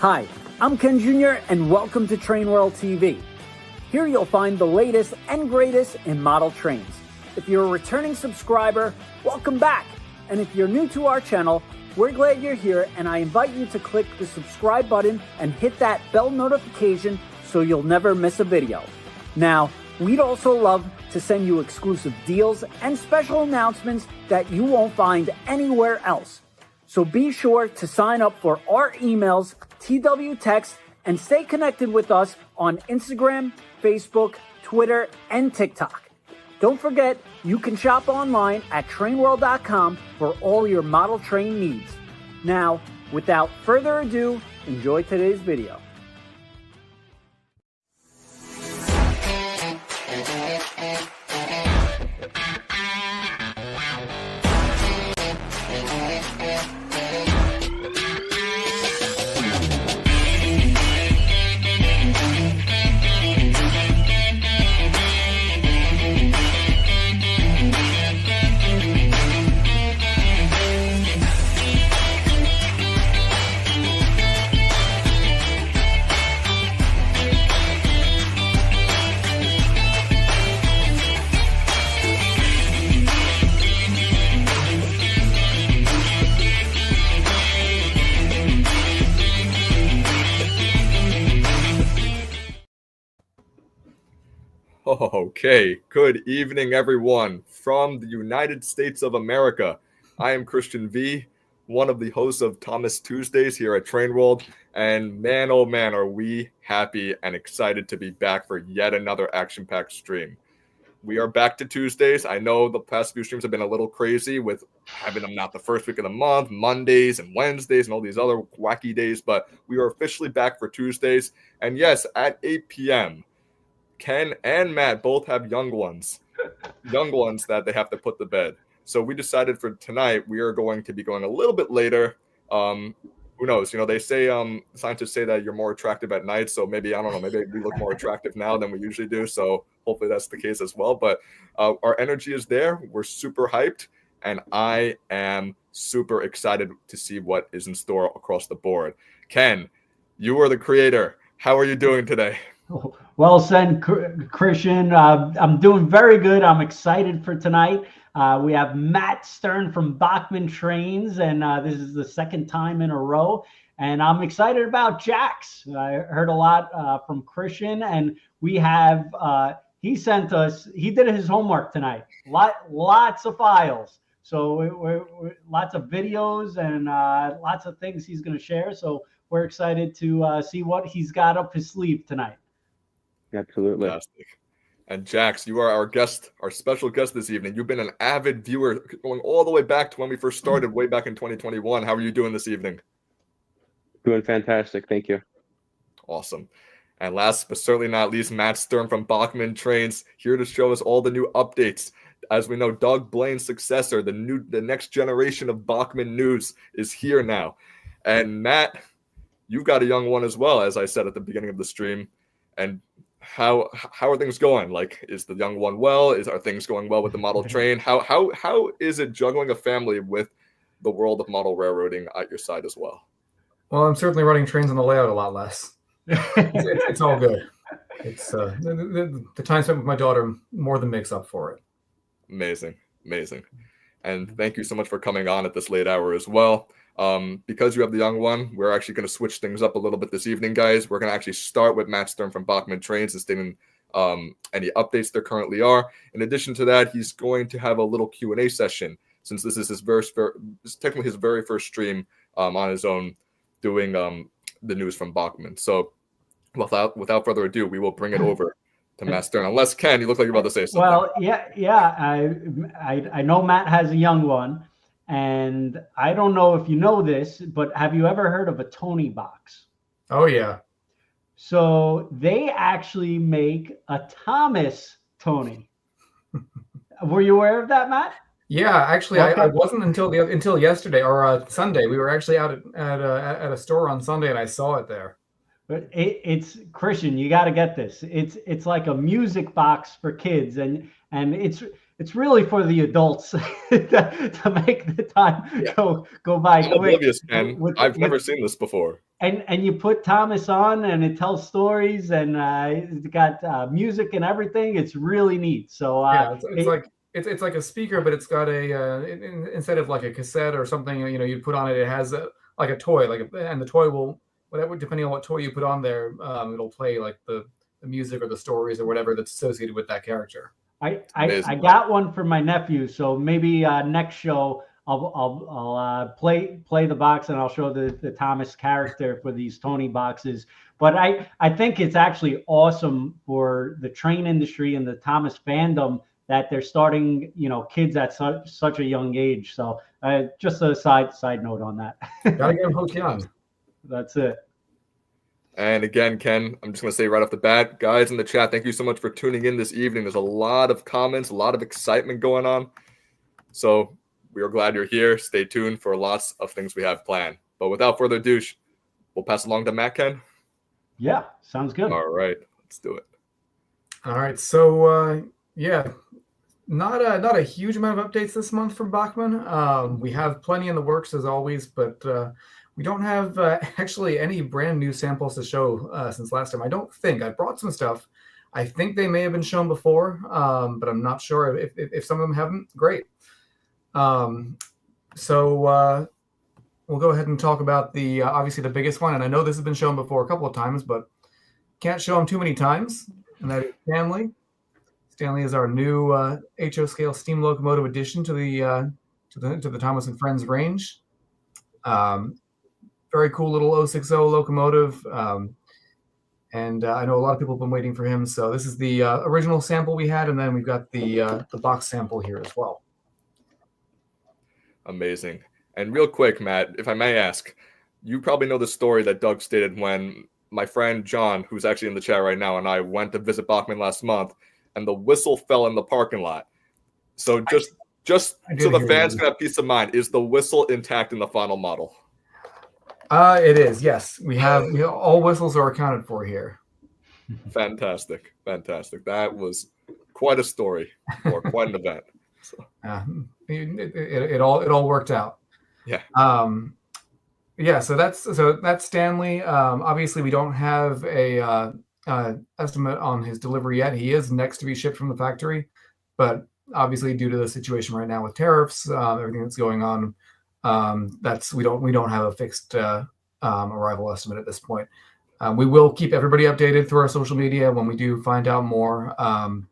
Hi, I'm Ken Jr. and welcome to Train World TV. Here you'll find the latest and greatest in model trains. If you're a returning subscriber, welcome back. And if you're new to our channel, we're glad you're here, and I invite you to click the subscribe button and hit that bell notification so you'll never miss a video. Now, we'd also love to send you exclusive deals and special announcements that you won't find anywhere else. So be sure to sign up for our emails, TW Text, and stay connected with us on Instagram, Facebook, Twitter, and TikTok. Don't forget, you can shop online at trainworld.com for all your model train needs. Now, without further ado, enjoy today's video. Okay, good evening, everyone, from the United States of America. I am Christian V, one of the hosts of Thomas Tuesdays here at Train World, and man, oh man, are we happy and excited to be back for yet another action-packed stream. We are back to Tuesdays. I know the past few streams have been a little crazy with having them not the first week of the month, Mondays and Wednesdays and all these other wacky days, but we are officially back for Tuesdays. And yes, at 8 p.m., Ken and Matt both have young ones that they have to put to bed. So we decided for tonight we are going to be going a little bit later. Who knows? You know, they say scientists say that you're more attractive at night. So maybe, I don't know, maybe we look more attractive now than we usually do. So hopefully that's the case as well. But our energy is there. We're super hyped. And I am super excited to see what is in store across the board. Ken, you are the creator. How are you doing today? Well said, Christian. I'm doing very good. I'm excited for tonight. We have Matt Stern from Bachmann Trains, and this is the second time in a row. And I'm excited about Jax. I heard a lot from Christian, and we have, he did his homework tonight. Lots of files. So we're lots of videos and lots of things he's going to share. So we're excited to see what he's got up his sleeve tonight. Absolutely. Fantastic. And Jax, you are our guest, our special guest this evening. You've been an avid viewer going all the way back to when we first started, way back in 2021. How are you doing this evening? Doing fantastic. Thank you. Awesome. And last but certainly not least, Matt Stern from Bachmann Trains, here to show us all the new updates. As we know, Doug Blaine's successor, the next generation of Bachmann news, is here now. And Matt, you've got a young one as well, as I said at the beginning of the stream. And how are things going? Like, is the young one well? Are things going well with the model train? How is it juggling a family with the world of model railroading at your side as well? Well, I'm certainly running trains on the layout a lot less. It's all good. It's the time spent with my daughter more than makes up for it. Amazing. And thank you so much for coming on at this late hour as well. Because you have the young one, we're actually going to switch things up a little bit this evening, guys. We're going to actually start with Matt Stern from Bachmann Trains and stating any updates there currently are. In addition to that, he's going to have a little Q&A session, since this is technically his very first stream on his own doing the news from Bachmann. So without further ado, we will bring it over to Matt Stern. Unless, Ken, you look like you're about to say something. Well, yeah. I know Matt has a young one. And I don't know if you know this, but have you ever heard of a Toniebox? Oh, yeah. So they actually make a Thomas Tony. Were you aware of that, Matt? Yeah, actually, okay. I wasn't until yesterday or Sunday. We were actually out at a store on Sunday, and I saw it there. But it's Christian. You got to get this. It's like a music box for kids, and it's it's really for the adults to make the time go by I'm quick. oblivious, Ken. I've never seen this before. And you put Thomas on, and it tells stories, and it's got music and everything. It's really neat. So it's like a speaker, but it's got instead of like a cassette or something, you put on it. It has like a toy, and the toy will, whatever, depending on what toy you put on there, it'll play like the music or the stories or whatever that's associated with that character. I got one for my nephew, so maybe next show I'll play the box, and I'll show the Thomas character for these Tony boxes. But I think it's actually awesome for the train industry and the Thomas fandom that they're starting, kids at such a young age. So just a side note on that. Gotta get them hooked young. That's it. And again, Ken, I'm just going to say right off the bat, guys in the chat, thank you so much for tuning in this evening. There's a lot of comments, a lot of excitement going on. So we are glad you're here. Stay tuned for lots of things we have planned. But without further ado, we'll pass along to Matt, Ken. Yeah, sounds good. All right, let's do it. All right, so not a huge amount of updates this month from Bachmann. We have plenty in the works as always, but we don't have actually any brand new samples to show since last time. I don't think. I brought some stuff. I think they may have been shown before, but I'm not sure if some of them haven't. Great. So we'll go ahead and talk about the obviously the biggest one. And I know this has been shown before a couple of times, but can't show them too many times. And that is Stanley. Stanley is our new HO scale steam locomotive addition to the Thomas and Friends range. Very cool little 060 locomotive. And I know a lot of people have been waiting for him. So this is the original sample we had, and then we've got the box sample here as well. Amazing. And real quick, Matt, if I may ask, you probably know the story that Doug stated when my friend John, who's actually in the chat right now, and I went to visit Bachmann last month, and the whistle fell in the parking lot. So just so the fans can have peace of mind, is the whistle intact in the final model? It is, yes. We have all whistles are accounted for here. Fantastic. That was quite a story, or quite an event. So. It all worked out. Yeah. So that's Stanley. Obviously, we don't have a estimate on his delivery yet. He is next to be shipped from the factory, but obviously, due to the situation right now with tariffs, everything that's going on, we don't have a fixed arrival estimate at this point. We will keep everybody updated through our social media when we do find out more.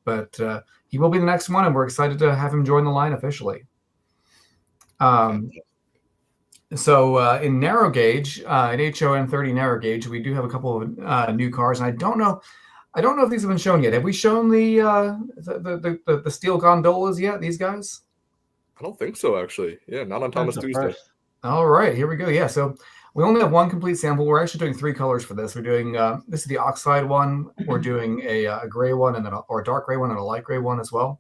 But he will be the next one, and we're excited to have him join the line officially. So in narrow gauge, in HON30 narrow gauge, we do have a couple of new cars, and I don't know if these have been shown yet. Have we shown the steel gondolas yet? These guys? I don't think so, actually. Yeah, not on Thomas Tuesday. All right, here we go. Yeah, so we only have one complete sample. We're actually doing three colors for this. We're doing this is the oxide one. We're doing a gray one, and then a dark gray one, and a light gray one as well.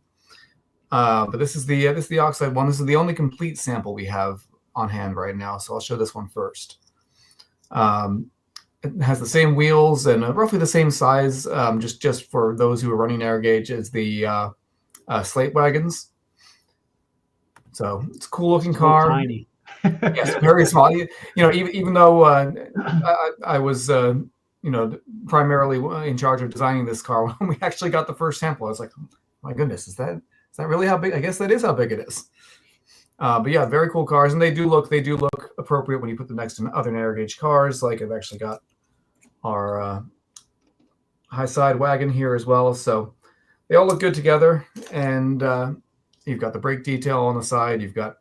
But this is the oxide one. This is the only complete sample we have on hand right now. So I'll show this one first. It has the same wheels and roughly the same size, just for those who are running narrow gauge, as the slate wagons. So it's a cool looking car. Tiny. Yes, very small. Even though I was primarily in charge of designing this car, when we actually got the first sample, I was like, oh, my goodness, is that really how big? I guess that is how big it is. But yeah, very cool cars, and they do look appropriate when you put them next to other narrow gauge cars. Like I've actually got our high side wagon here as well, so they all look good together. And you've got the brake detail on the side. You've got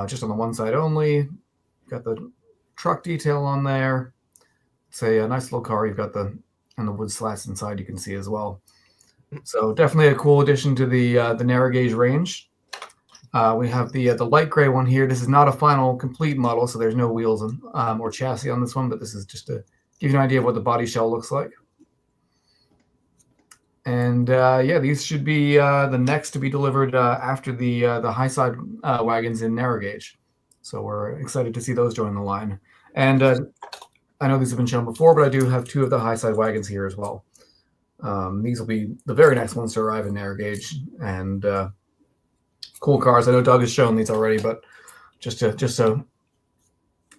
just on the one side only. You've got the truck detail on there. It's a nice little car. You've got the wood slats inside. You can see as well. So definitely a cool addition to the narrow gauge range. We have the light gray one here. This is not a final complete model, so there's no wheels or chassis on this one, but this is just to give you an idea of what the body shell looks like. And these should be the next to be delivered after the high side wagons in narrow gauge. So we're excited to see those join the line. And I know these have been shown before, but I do have two of the high side wagons here as well. These will be the very next ones to arrive in narrow gauge, and Cool cars. I know Doug has shown these already, but just to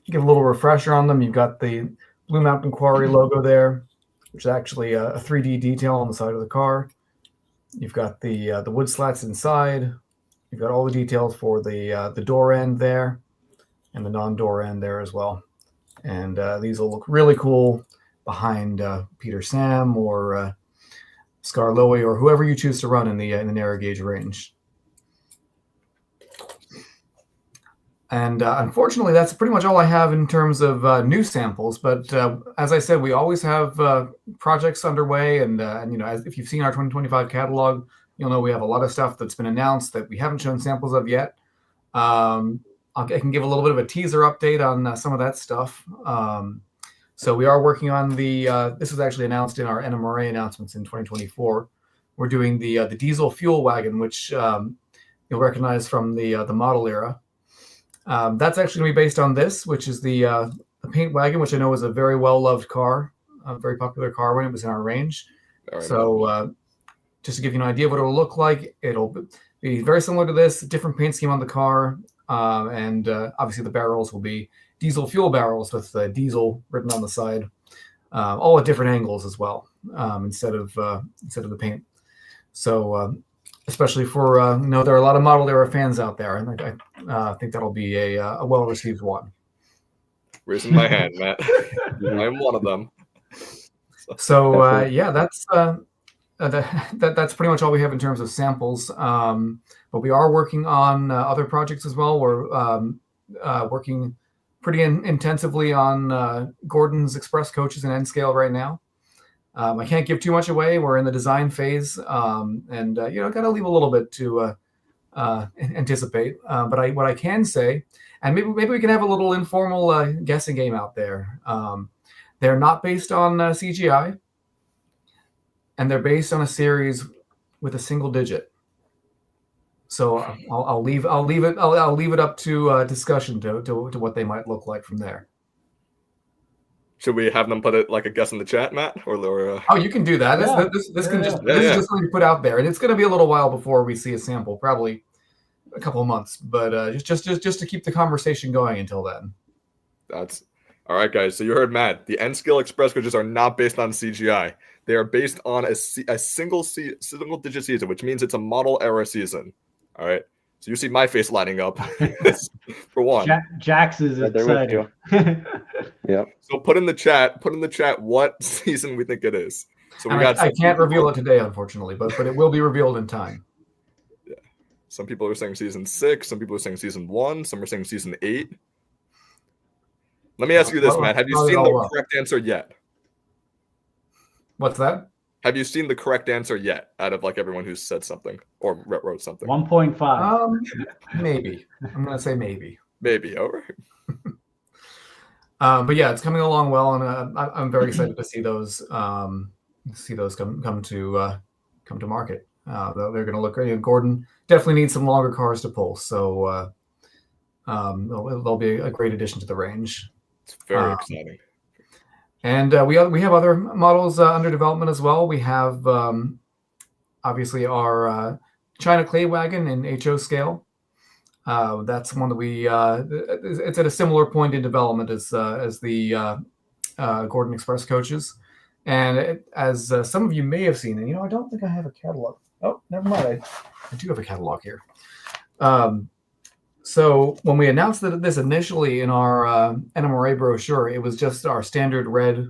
give a little refresher on them, you've got the Blue Mountain Quarry logo there, which is actually a 3D detail on the side of the car. You've got the wood slats inside. You've got all the details for the door end there and the non-door end there as well. And these will look really cool behind Peter Sam or Scar Lowy or whoever you choose to run in the narrow gauge range. And unfortunately, that's pretty much all I have in terms of new samples. But as I said, we always have projects underway. And if you've seen our 2025 catalog, you'll know we have a lot of stuff that's been announced that we haven't shown samples of yet. I can give a little bit of a teaser update on some of that stuff. So we are working on this was actually announced in our NMRA announcements in 2024. We're doing the diesel fuel wagon, which you'll recognize from the model era. That's actually going to be based on this, which is the paint wagon, which I know is a very well-loved car, a very popular car when it was in our range. So just to give you an idea of what it will look like, it'll be very similar to this, different paint scheme on the car. And obviously the barrels will be diesel fuel barrels with diesel written on the side, all at different angles as well, instead of the paint. So especially for there are a lot of model era fans out there, and I think that'll be a well-received one. Raising my hand, Matt. I'm one of them. So that's pretty much all we have in terms of samples. But we are working on other projects as well. We're working pretty intensively on Gordon's Express coaches and N scale right now. I can't give too much away. We're in the design phase, and got to leave a little bit to anticipate. But what I can say, and maybe we can have a little informal guessing game out there. They're not based on CGI, and they're based on a series with a single digit. So I'll leave it up to discussion to what they might look like from there. Should we have them put it like a guess in the chat, Matt? Oh, you can do that. This is just something to put out there, and it's going to be a little while before we see a sample, probably a couple of months. But just to keep the conversation going until then. That's all right, guys. So you heard Matt. The N-scale Express coaches are not based on CGI. They are based on a single digit season, which means it's a model era season. All right. So you see my face lighting up for one. Jax is excited. Yeah. So put in the chat what season we think it is. So I can't reveal it today, unfortunately, but it will be revealed in time. Yeah. Some people are saying season 6. Some people are saying season 1. Some are saying season 8. Let me ask you this, Matt. Have you seen the correct answer yet? What's that? Have you seen the correct answer yet out of like everyone who's said something or wrote something? 1.5. Maybe. I'm going to say maybe. Maybe. All right. But yeah, it's coming along well, and I'm very excited to see those come to market. They're going to look great. Gordon definitely needs some longer cars to pull, so they'll be a great addition to the range. It's very exciting. And we have other models under development as well. We have obviously our China clay wagon in HO scale. That's one that it's at a similar point in development as the Gordon Express coaches. And as some of you may have seen, and I don't think I have a catalog. Oh, never mind. I do have a catalog here. So when we announced this initially in our NMRA brochure, it was just our standard red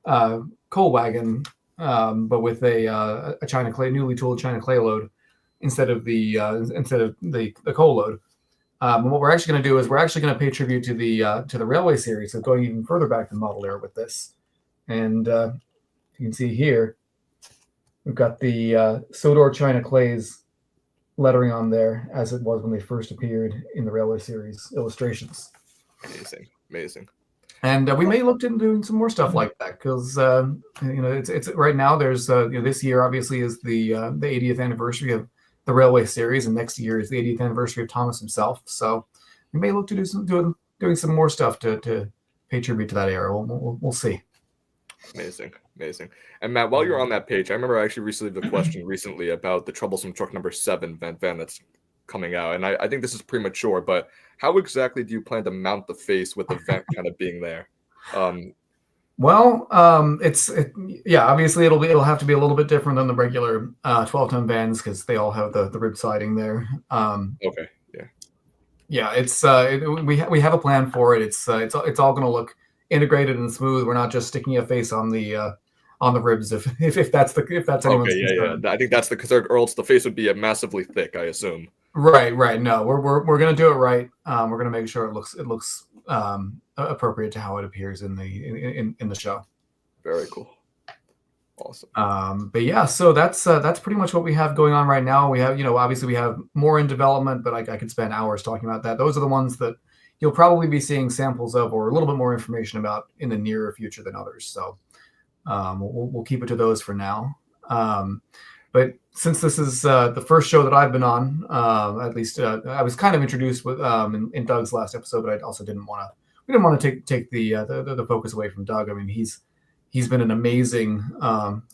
coal wagon, but with a China clay, newly tooled China clay load instead of the coal load. And what we're actually going to do is we're actually going to pay tribute to the railway series, so going even further back than model era with this. And you can see here, we've got the Sodor China clays lettering on there as it was when they first appeared in the railway series illustrations. Amazing. And we may look into doing some more stuff like that because it's right now. There's this year obviously is the 80th anniversary of the railway series, and next year is the 80th anniversary of Thomas himself. So we may look to doing some more stuff to pay tribute to that era. We'll see. Amazing. And Matt, while you're on that page, I remember I actually received a question recently about the troublesome truck number 7 van that's coming out, and I think this is premature, but how exactly do you plan to mount the face with the vent kind of being there? Well, yeah, obviously it'll have to be a little bit different than the regular 12-ton vans because they all have the rib siding there. Okay, yeah, it's we have a plan for it. It's all going to look integrated and smooth. We're not just sticking a face on the ribs if that's anyone's concern. I think that's or else the face would be massively thick, I assume. Right. No, we're going to do it right. We're going to make sure it looks appropriate to how it appears in the show. Very cool. Awesome. But yeah, so that's pretty much what we have going on right now. We have, obviously we have more in development, but I could spend hours talking about that. Those are the ones that you'll probably be seeing samples of or a little bit more information about in the nearer future than others. So we'll keep it to those for now. But since this is the first show that I've been on, at least I was kind of introduced with in Doug's last episode, but I also we didn't want to take the focus away from Doug. I mean, he's been an amazing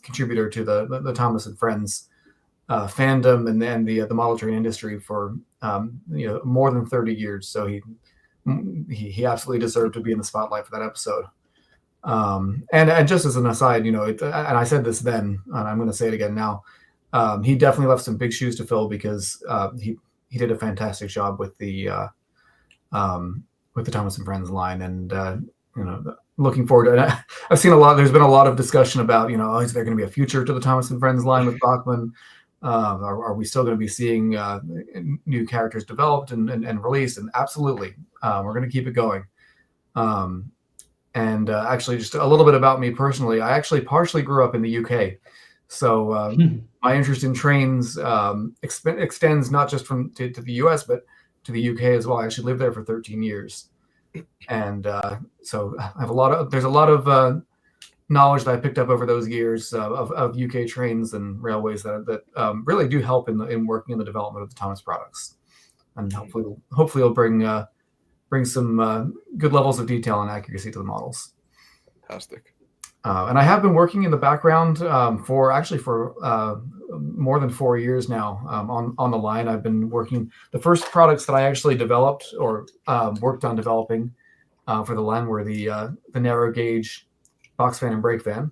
contributor to the Thomas and Friends fandom and the model train industry for more than 30 years. So he absolutely deserved to be in the spotlight for that episode. And just as an aside, and I said this then, and I'm going to say it again now. He definitely left some big shoes to fill because he did a fantastic job with the Thomas and Friends line, and looking forward to it. I've seen there's been a lot of discussion about, is there going to be a future to the Thomas and Friends line with Bachmann? Are we still going to be seeing new characters developed and released? And absolutely, we're going to keep it going. And actually, just a little bit about me personally, I actually partially grew up in the UK. So my interest in trains extends not just to the US, but to the UK as well. I actually lived there for 13 years. And so I have there's a lot of knowledge that I picked up over those years of UK trains and railways that really do help in working in the development of the Thomas products. And hopefully it'll bring some good levels of detail and accuracy to the models. Fantastic. And I have been working in the background for more than 4 years now on the line. I've been working. The first products that I actually developed or worked on developing for the line were the narrow gauge box fan and brake fan,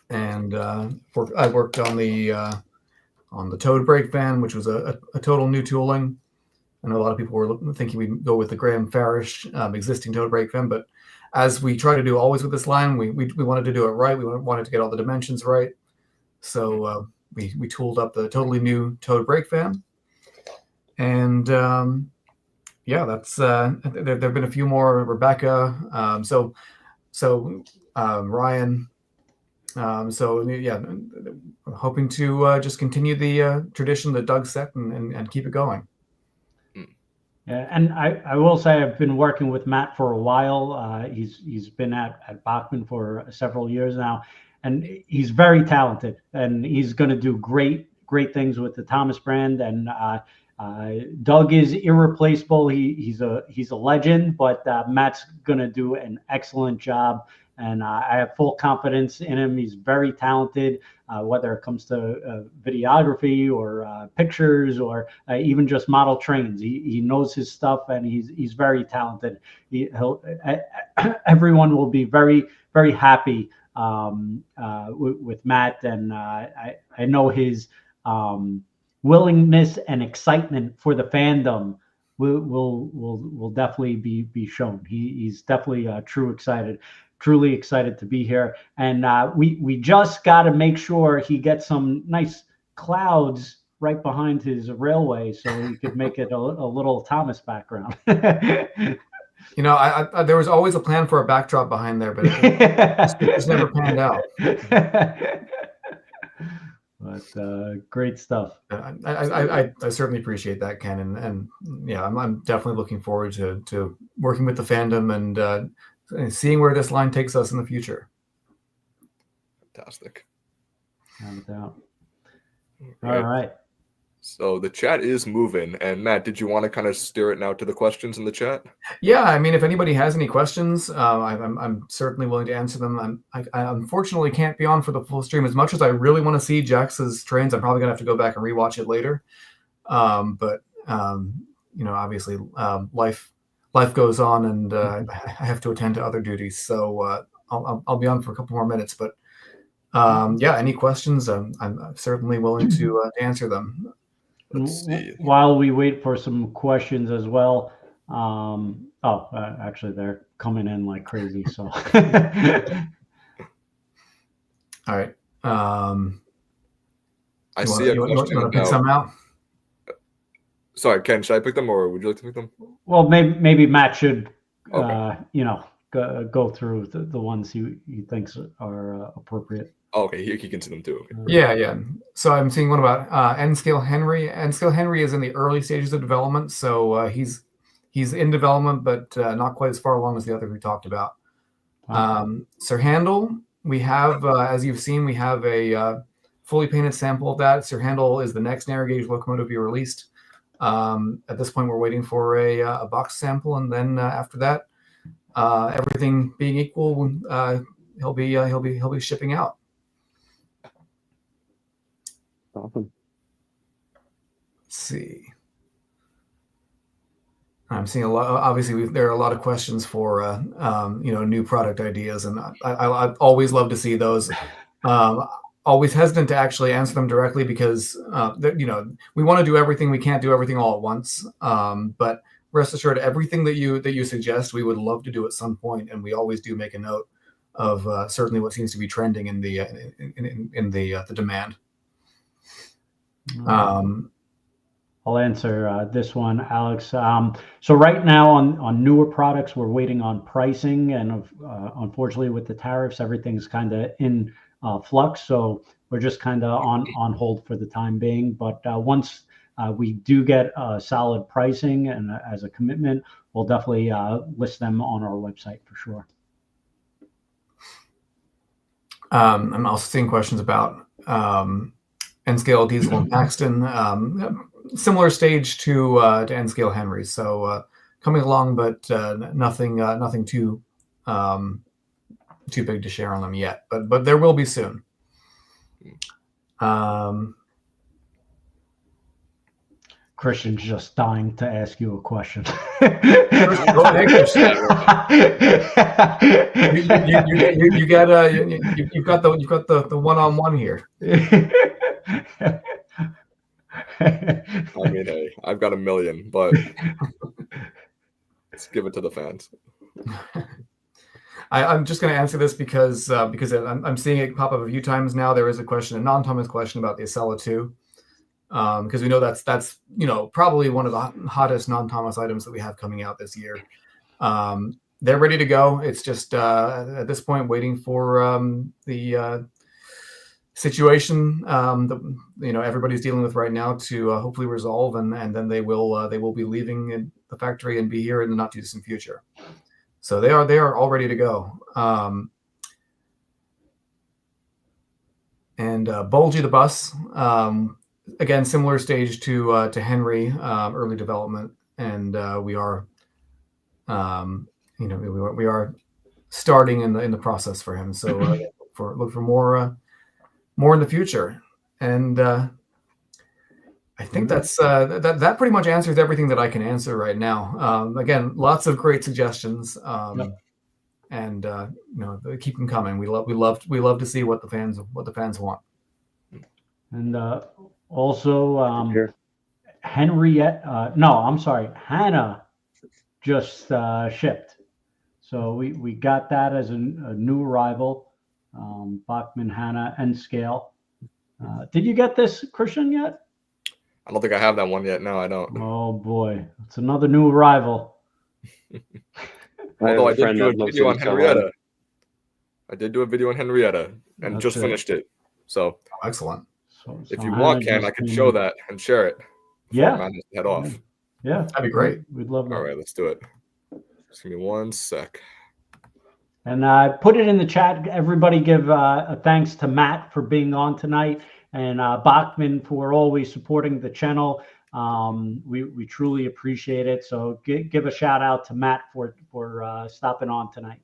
and I worked on the towed brake fan, which was a total new tooling. I know a lot of people were thinking we'd go with the Graham Farish existing towed brake fan, but as we try to do always with this line, we wanted to do it right. We wanted to get all the dimensions right. So we tooled up the totally new towed brake fan. And yeah, that's there have been a few more. Rebecca, Ryan. So yeah, hoping to just continue the tradition that Doug set and keep it going. Yeah, and I will say I've been working with Matt for a while. He's been at Bachmann for several years now, and he's very talented, and he's going to do great things with the Thomas brand. And Doug is irreplaceable. He's a legend, but Matt's going to do an excellent job. And I have full confidence in him. He's very talented, whether it comes to videography or pictures or even just model trains. He knows his stuff, and he's very talented. Everyone will be very, very happy with Matt, and I know his willingness and excitement for the fandom will definitely be shown. He's definitely truly excited to be here. And we just got to make sure he gets some nice clouds right behind his railway so he could make it a little Thomas background. You know, I there was always a plan for a backdrop behind there, but it just never panned out. But great stuff. I certainly appreciate that, Ken, and yeah, I'm definitely looking forward to working with the fandom and seeing where this line takes us in the future. Fantastic. No doubt. All right. So the chat is moving, and Matt, did you want to kind of steer it now to the questions in the chat? Yeah, I mean, if anybody has any questions, I'm certainly willing to answer them. I unfortunately can't be on for the full stream as much as I really want to see Jax's Trains. I'm probably gonna have to go back and rewatch it later. But obviously, life goes on, and I have to attend to other duties. So I'll be on for a couple more minutes. But any questions? I'm certainly willing to answer them. Let's see. While we wait for some questions as well. Actually, they're coming in like crazy. So. All right. I see a question you want to pick about. some out? Sorry, Ken. Should I pick them, or would you like to pick them? Well, maybe Matt should, Okay. go through the ones he thinks are appropriate. Oh, okay, he can see them too. Okay. Yeah. So I'm seeing one about N-Scale Henry. N-Scale Henry is in the early stages of development, so he's in development, but not quite as far along as the other we talked about. Sir Handel, we have, as you've seen, we have a fully painted sample of that. Sir Handel is the next narrow gauge locomotive to be released. At this point, we're waiting for a box sample, and then after that, everything being equal, he'll be shipping out. Awesome. Let's see. I'm seeing a lot. Obviously, there are a lot of questions for new product ideas, and I always love to see those. Always hesitant to actually answer them directly because we want to do everything. We can't do everything all at once. But rest assured, everything that you suggest, we would love to do at some point, and we always do make a note of certainly what seems to be trending in the demand. I'll answer this one, Alex. So right now on newer products, we're waiting on pricing, and unfortunately with the tariffs, everything's kind of in flux. So we're just kind of on hold for the time being. But once we do get solid pricing and as a commitment, we'll definitely list them on our website for sure. I'm also seeing questions about N-Scale Diesel and Paxton. Similar stage to N-Scale Henry, so coming along, but nothing too big to share on them yet. But there will be soon. Christian's just dying to ask you a question. Go ahead, Christian. You've got the one-on-one here. I mean, hey, I've got 1 million, but let's give it to the fans. I'm just going to answer this because I'm seeing it pop up a few times now. There is a question, a non-Thomas question about the Acela 2, because we know that's probably one of the hottest non-Thomas items that we have coming out this year. They're ready to go. It's just at this point waiting for the situation that everybody's dealing with right now to hopefully resolve, and then they will be leaving the factory and be here in the not too distant future. So they are all ready to go. And Bulgy the bus, again, similar stage to Henry, early development, and we are we are starting in the process for him. So look for more in the future. And I think that pretty much answers everything that I can answer right now. Again, lots of great suggestions, and keep them coming. We love to see what the fans want. And also, Henrietta. No, I'm sorry, Hannah just shipped. So we got that as a new arrival. Bachmann Hannah N-Scale. Did you get this, Christian, yet? I don't think I have that one yet. No, I don't. Oh boy, it's another new arrival. Although I did do a video on Henrietta. I did do a video on Henrietta and just finished it. So excellent. So if you want, Ken, I can show that and share it. Yeah. Head off. Yeah, that'd be great. We'd love that. All right, let's do it. Just give me 1 sec. And I put it in the chat. Everybody give a thanks to Matt for being on tonight, and Bachmann for always supporting the channel. We truly appreciate it. So give a shout out to Matt for stopping on tonight.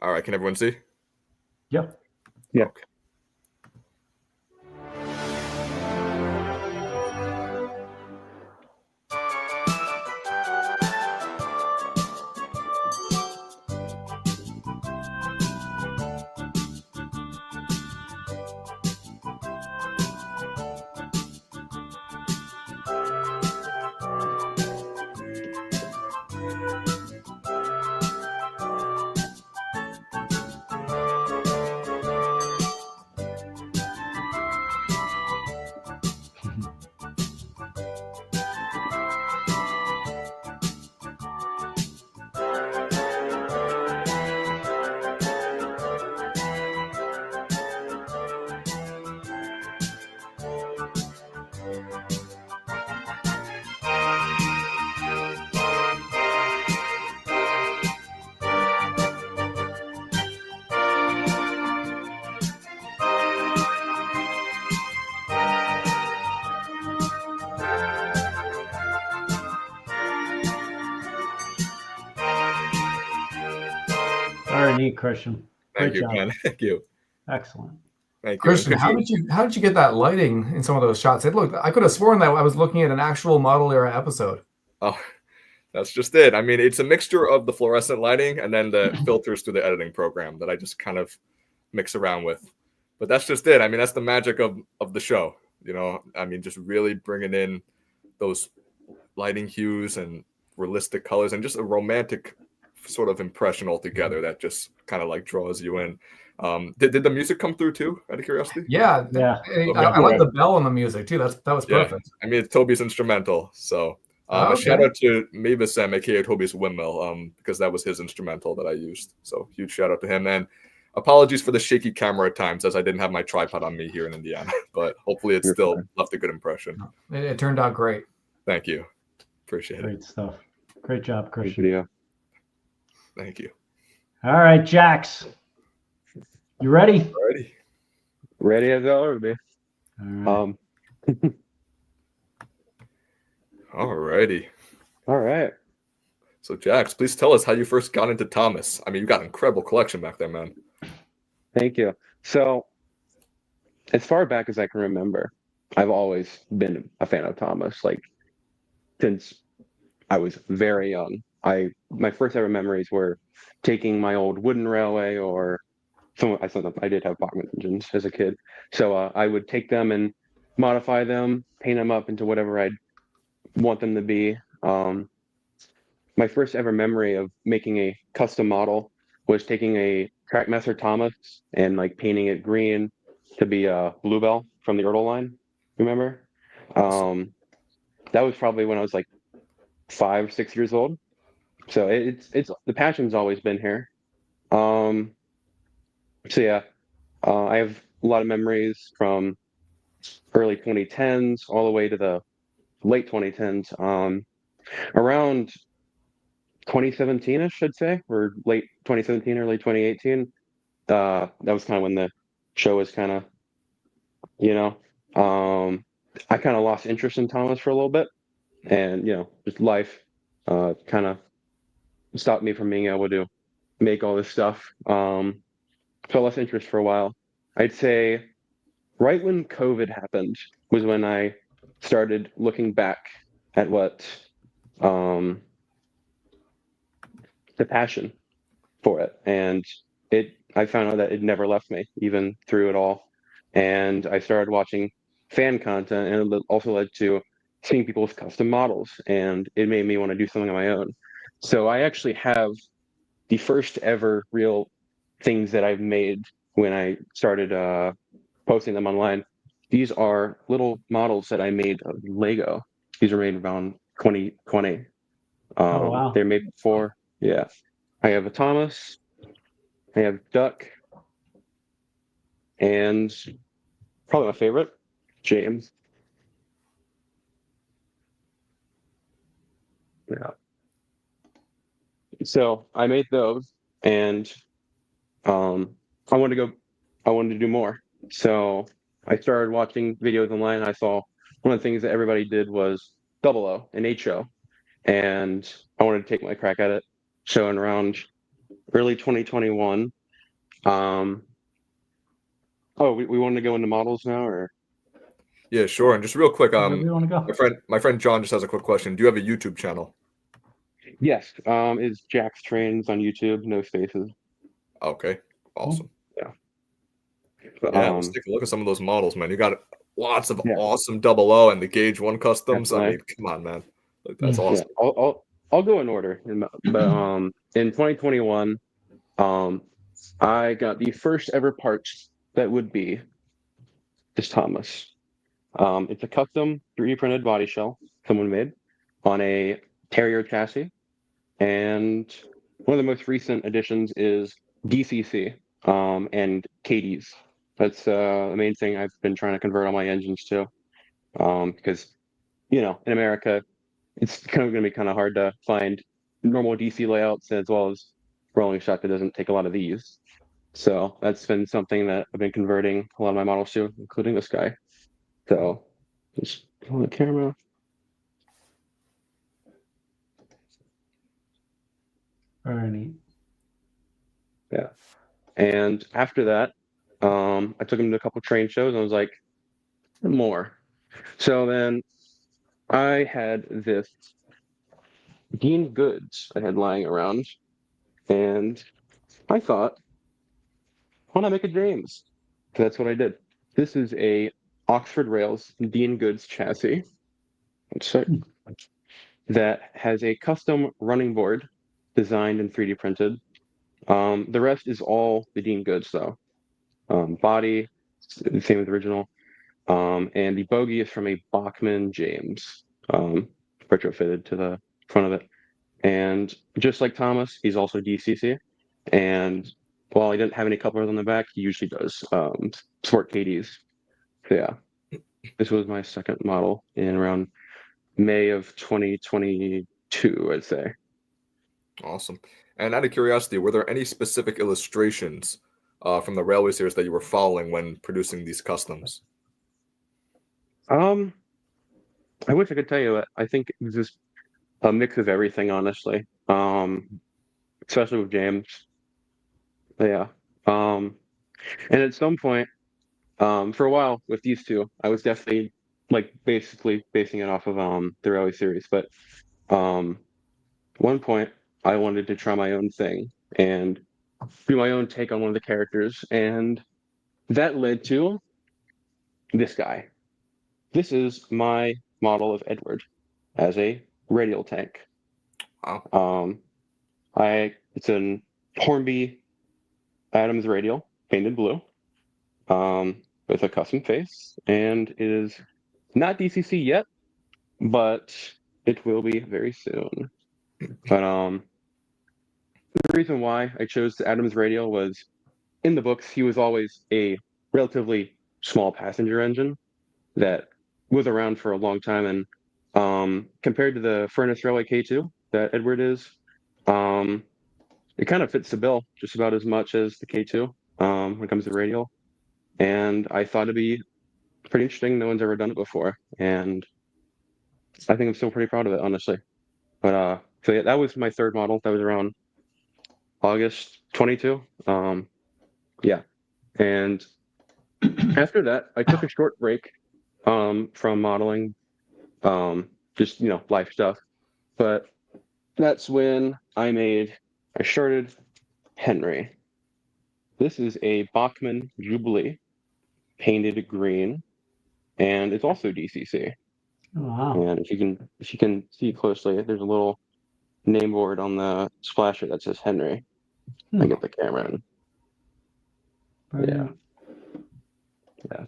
All right, can everyone see? Yep. Yeah. Okay. neat, Christian. Thank Great you, job. man. Thank you. Excellent. Thank you. Christian, And how did you get that lighting in some of those shots? It looked, I could have sworn that I was looking at an actual model era episode. Oh, that's just it. I mean, it's a mixture of the fluorescent lighting and then the filters through the editing program that I just kind of mix around with. But that's just it. I mean, that's the magic of the show. You know, I mean, just really bringing in those lighting hues and realistic colors and just a romantic sort of impression altogether that just kind of like draws you in. Did the music come through too, out of curiosity? Yeah. I like the bell on the music too. That was perfect. I mean, it's Toby's instrumental. So a shout out to Mavis M, aka Toby's Windmill, because that was his instrumental that I used. So huge shout out to him. And apologies for the shaky camera at times, as I didn't have my tripod on me here in Indiana, but hopefully it still left a good impression. It turned out great. Thank you. Appreciate it. Great stuff. Great job, Christian. Great video. Thank you. All right, Jax. You ready? Alrighty. Ready as I'll ever be. All right. Alrighty. All right. So Jax, please tell us how you first got into Thomas. I mean, you got an incredible collection back there, man. Thank you. So, as far back as I can remember, I've always been a fan of Thomas. Like, since I was very young. My first ever memories were taking my old wooden railway, or I did have Bachmann engines as a kid. So I would take them and modify them, paint them up into whatever I'd want them to be. My first ever memory of making a custom model was taking a Trackmaster Thomas and like painting it green to be a Bluebell from the Ertl line. Remember? That was probably when I was like 5, 6 years old. So it's the passion's always been here. So yeah, I have a lot of memories from early 2010s all the way to the late 2010s. Around 2017ish, I'd say, or late 2017, early 2018. That was kind of when the show was kind of, I kind of lost interest in Thomas for a little bit, and just life kind of stopped me from being able to make all this stuff. So I lost interest for a while. I'd say right when COVID happened was when I started looking back at what the passion for it, and I found out that it never left me even through it all. And I started watching fan content, and it also led to seeing people's custom models, and it made me want to do something on my own. So I actually have the first ever real things that I've made when I started posting them online. These are little models that I made of Lego. These were made around 2020. Oh, wow. They're made before. Yeah. I have a Thomas. I have Duck. And probably my favorite, James. Yeah. So I made those, and I wanted to do more. So I started watching videos online. And I saw one of the things that everybody did was 00, an 8 show, and I wanted to take my crack at it. Showing around early 2021. We wanted to go into models now, or? Yeah, sure. And just real quick, Wherever you want to go. my friend John just has a quick question. Do you have a YouTube channel? Yes. Is Jax Trains on YouTube? No spaces. Okay, awesome. Yeah. Let's take a look at some of those models, man. You got lots of awesome 00 and the Gauge 1 customs. Definitely. I mean, come on, man. That's awesome. Yeah. I'll go in order. But in 2021, I got the first ever parts that would be this Thomas. It's a custom 3D printed body shell someone made on a Terrier chassis. And one of the most recent additions is DCC and KDs. That's the main thing I've been trying to convert all my engines to. Because, in America, it's kind of going to be kind of hard to find normal DC layouts as well as rolling stock that doesn't take a lot of these. So that's been something that I've been converting a lot of my models to, including this guy. So just on the camera. Very neat. Yeah. And after that, I took him to a couple train shows and I was like, more. So then I had this Dean Goods I had lying around, and I thought, why not make a James? So that's what I did. This is a Oxford Rails Dean Goods chassis. So that has a custom running board designed and 3D printed. The rest is all the Dean Goods, though. Body, same as the original. And the bogie is from a Bachmann James, retrofitted to the front of it. And just like Thomas, he's also DCC. And while he didn't have any couplers on the back, he usually does sport KDs. So yeah, this was my second model in around May of 2022, I'd say. Awesome. And out of curiosity, were there any specific illustrations from the Railway series that you were following when producing these customs? I wish I could tell you. I think it was just a mix of everything, honestly. Especially with James. Yeah. And at some point, for a while with these two, I was definitely like basically basing it off of the Railway series. But one point, I wanted to try my own thing and do my own take on one of the characters, and that led to this guy. This is my model of Edward as a radial tank. Wow. It's an Hornby Adams radial painted blue, with a custom face, and it is not DCC yet, but it will be very soon. But the reason why I chose the Adams radial was in the books he was always a relatively small passenger engine that was around for a long time, and compared to the Furnace Railway K2 that Edward is, it kind of fits the bill just about as much as the K2 when it comes to radial. And I thought it'd be pretty interesting. No one's ever done it before, and I think I'm still pretty proud of it, honestly. But so yeah, that was my third model. That was around August 22. Yeah, and after that, I took a short break from modeling, just life stuff. But that's when I started Henry. This is a Bachmann Jubilee, painted green, and it's also DCC. Wow. And if you can see closely, there's a little name board on the splasher that says Henry. I get the camera in. Brilliant. Yeah.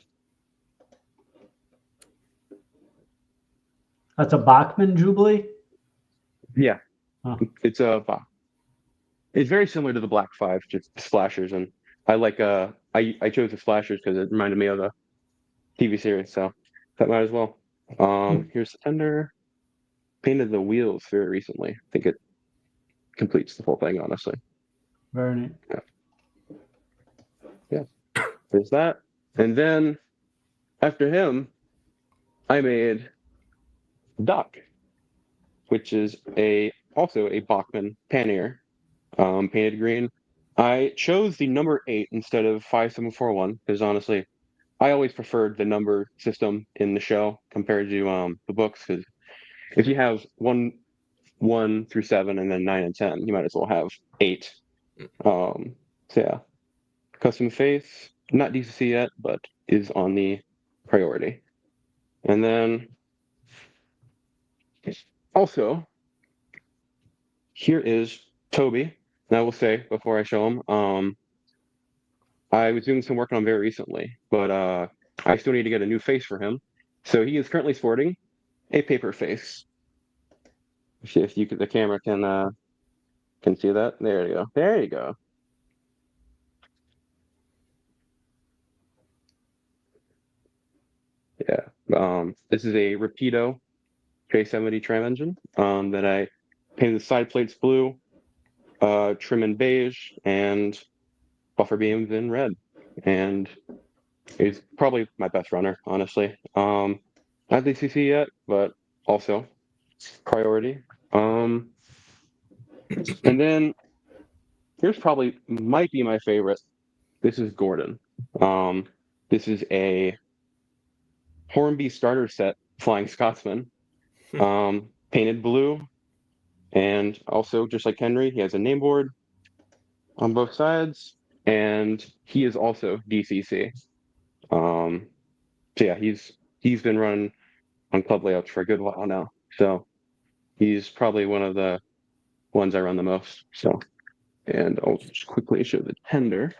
That's a Bachmann Jubilee? Yeah. Huh. It's very similar to the Black 5, just splashers, and I chose the splashers because it reminded me of the TV series, so that might as well. Here's the tender. Painted the wheels very recently. I think it completes the whole thing, honestly. Very neat. Yeah. There's that. And then after him, I made Duck, which is also a Bachmann pannier, painted green. I chose the number 8 instead of 5741 because honestly, I always preferred the number system in the show compared to the books, because if you have 1 through 7 and then 9 and 10, you might as well have 8. So yeah, custom face, not DCC yet, but is on the priority. And then also, here is Toby. And I will say before I show him, I was doing some work on him very recently, but I still need to get a new face for him. So he is currently sporting a paper face. If you the camera can see that, there you go. There you go. Yeah. This is a Rapido J70 tram engine that I painted the side plates blue, trim in beige, and buffer beams in red. And he's probably my best runner, honestly. Not DCC yet, but also priority. And then here's probably might be my favorite. This is Gordon. This is a Hornby starter set Flying Scotsman, painted blue, and also just like Henry, he has a name board on both sides, and he is also DCC. So yeah, he's been running on club layouts for a good while now. So he's probably one of the ones I run the most. So, and I'll just quickly show the tender.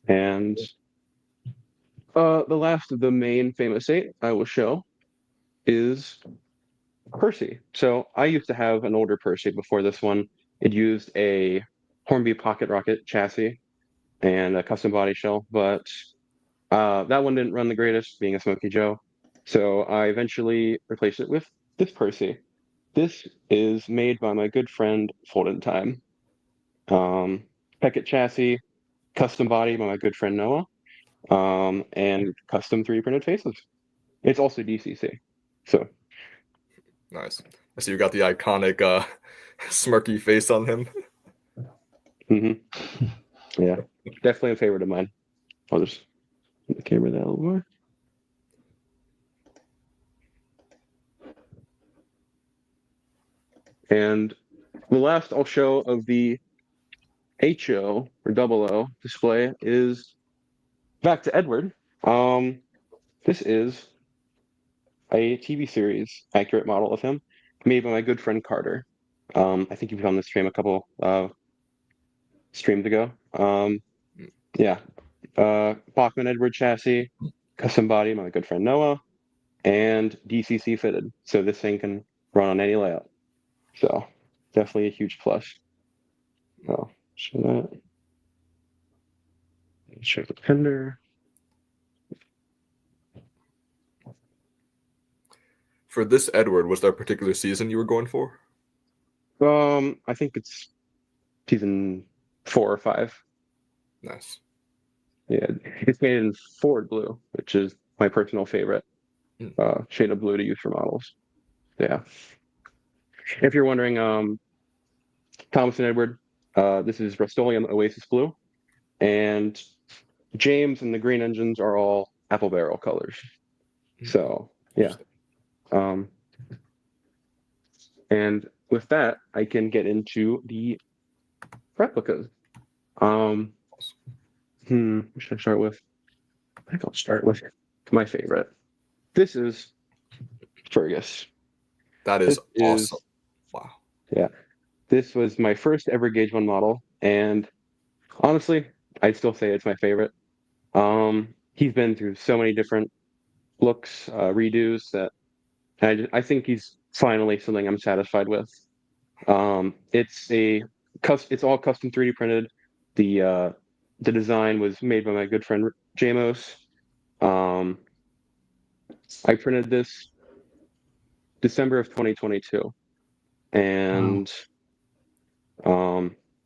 And the last of the main famous 8 I will show is Percy. So I used to have an older Percy before this one. It used a Hornby Pocket Rocket chassis and a custom body shell, but that one didn't run the greatest, being a Smoky Joe. So I eventually replaced it with this Percy. This is made by my good friend Folded Time. Peckett chassis, custom body by my good friend Noah, and custom 3D printed faces. It's also DCC. So Nice. I see you got the iconic smirky face on him. Yeah, definitely a favorite of mine. I'll just put the camera that a little more. And the last I'll show of the HO or 00 display is back to Edward. This is a TV series accurate model of him made by my good friend Carter. I think he was on the stream a couple streams ago. Yeah. Bachmann Edward chassis, custom body by my good friend Noah, and DCC fitted. So this thing can run on any layout. So definitely a huge plus. Oh, show that. Show the tender. For this Edward, was there a particular season you were going for? I think it's season 4 or 5. Nice. Yeah, it's made in forward blue, which is my personal favorite shade of blue to use for models. Yeah. If you're wondering, Thomas and Edward, this is Rust-Oleum Oasis Blue, and James and the green engines are all apple barrel colors. So yeah. And with that, I can get into the replicas. What should I start with? I think I'll start with my favorite. This is Fergus. That is awesome. Wow. Yeah. This was my first ever Gauge 1 model, and honestly, I'd still say it's my favorite. He's been through so many different looks, redos, that I think he's finally something I'm satisfied with. It's all custom 3D printed. The design was made by my good friend Jamos. I printed this December of 2022, and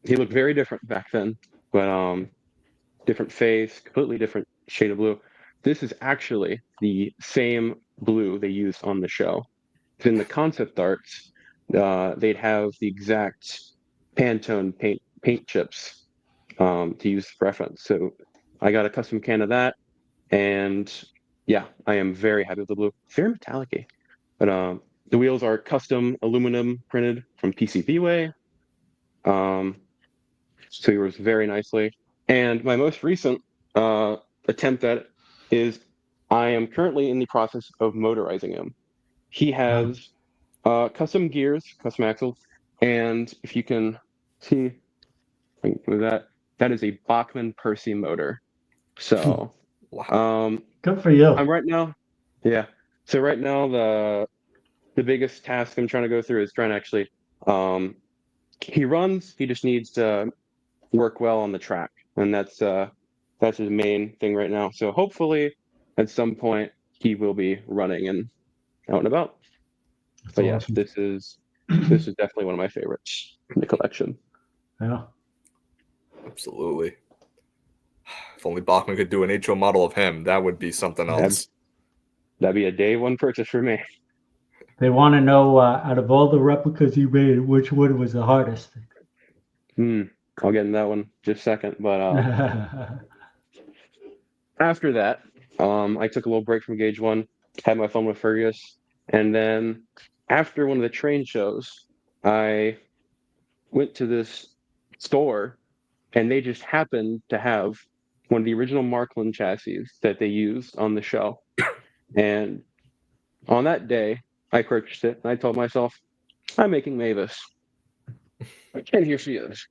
he looked very different back then, but different face, completely different shade of blue. This is actually the same blue they used on the show. In the concept arts, they'd have the exact Pantone paint chips to use for reference. So I got a custom can of that, and yeah, I am very happy with the blue. Very metallic-y. But the wheels are custom aluminum printed from PCBWay. So he works very nicely. And my most recent attempt at it is I am currently in the process of motorizing him. He has custom gears, custom axles, and if you can see with that is a Bachmann Percy motor. So good for you. I'm right now. Yeah. So right now the biggest task I'm trying to go through is trying to actually he runs, he just needs to work well on the track. And that's his main thing right now. So hopefully at some point he will be running and out and about. But yes, this is definitely one of my favorites in the collection. Yeah. Absolutely. If only Bachmann could do an HO model of him, that would be something else. That'd be a day one purchase for me. They want to know out of all the replicas you made, which one was the hardest? I'll get in that one just a second. But after that, I took a little break from Gauge One, had my fun with Fergus, and then after one of the train shows, I went to this store, and they just happened to have one of the original Markland chassis that they used on the show. And on that day, I purchased it, and I told myself, I'm making Mavis. And here she is.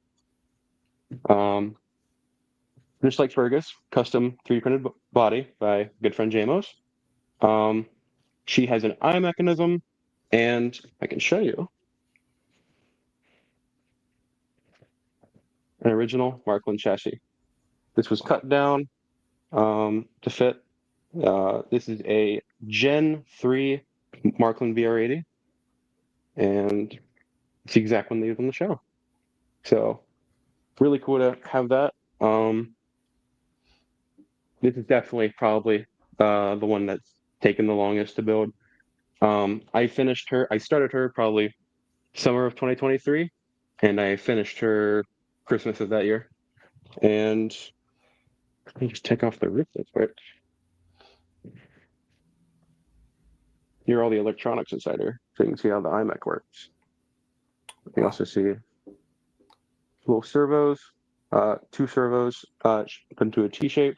Just like Fergus, custom 3D printed body by good friend Jamos. She has an eye mechanism, and I can show you an original Markland chassis. This was cut down to fit. This is a Gen 3 Markland VR80, and it's the exact one they used on the show. So really cool to have that. This is definitely probably the one that's taken the longest to build. I started her probably summer of 2023, and I finished her Christmas of that year. And let me just take off the roof real quick. Here are all the electronics inside her, so you can see how the iMac works. You can also see little servos, 2 servos put into a T-shape,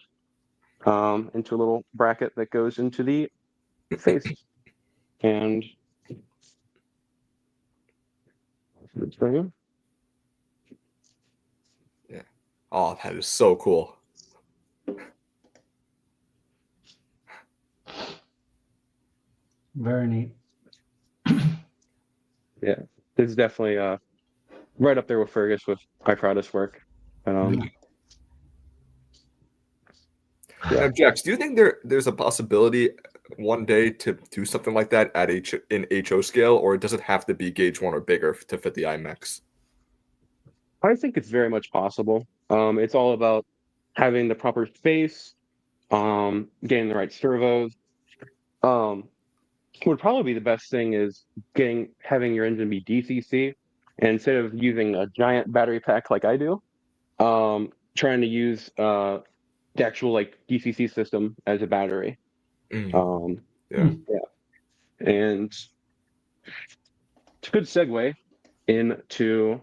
into a little bracket that goes into the face. And Yeah. Oh, that is so cool. Very neat. Yeah, this is definitely right up there with Fergus with my proudest work. Now, Jax, do you think there's a possibility one day to do something like that at in HO scale, or does it have to be Gauge 1 or bigger to fit the IMAX? I think it's very much possible. It's all about having the proper space, getting the right servos. Would probably be the best thing is having your engine be DCC, and instead of using a giant battery pack like I do, trying to use the actual like DCC system as a battery. Yeah. And it's a good segue into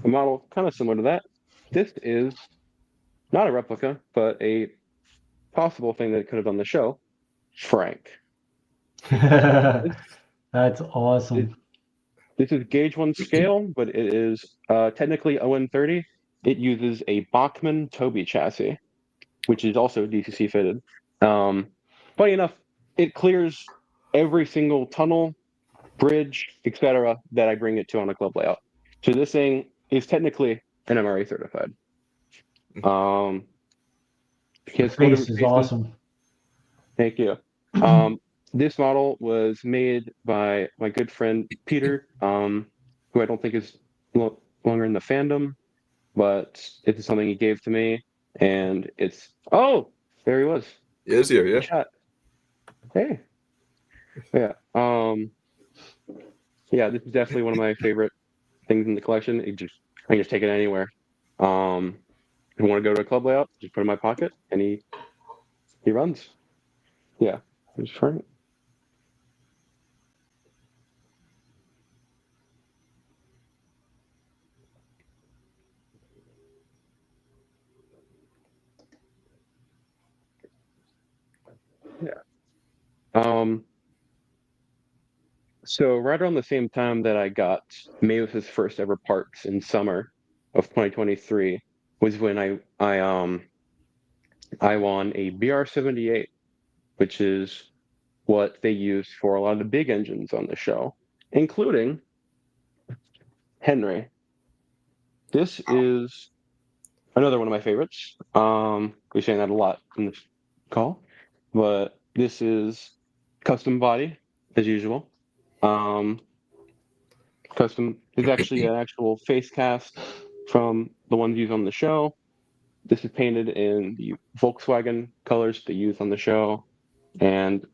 a model kind of similar to that. This is not a replica, but a possible thing that could have done the show. Frank. That's awesome. This is Gauge 1 scale, but it is technically ON30. It uses a Bachmann Toby chassis, which is also DCC fitted. Funny enough, it clears every single tunnel, bridge, etc. that I bring it to on a club layout. So this thing is technically an MRA certified. The face is awesome. Thank you. This model was made by my good friend Peter, who I don't think is longer in the fandom, but it's something he gave to me, and it's there he was. He is here, yeah. Chat. Hey. Yeah. Yeah, this is definitely one of my favorite things in the collection. I can just take it anywhere. If I want to go to a club layout, just put it in my pocket, and he runs. Yeah, it's Frank. Yeah. So right around the same time that I got Mavis's first ever parts in summer of 2023 was when I won a BR78, which is what they use for a lot of the big engines on the show, including Henry. This is another one of my favorites. We're saying that a lot in this call, but this is custom body as usual. Custom is actually an actual face cast from the ones used on the show. This is painted in the Volkswagen colors they use on the show, and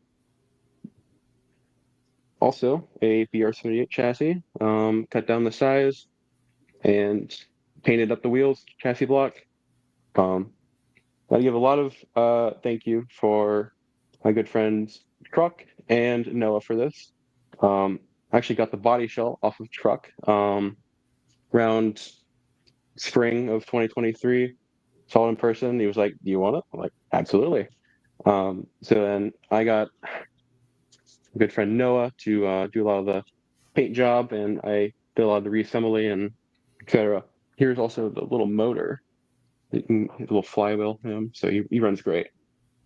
also a BR78 chassis, cut down the size and painted up the wheels, chassis block. I give a lot of thank you for my good friends Truck and Noah for this. I actually got the body shell off of Truck around spring of 2023. Saw it in person. He was like, "Do you want it?" I'm like, "Absolutely." So then I got a good friend Noah to do a lot of the paint job, and I did a lot of the reassembly and etc. Here's also the little motor, the little flywheel. So he runs great.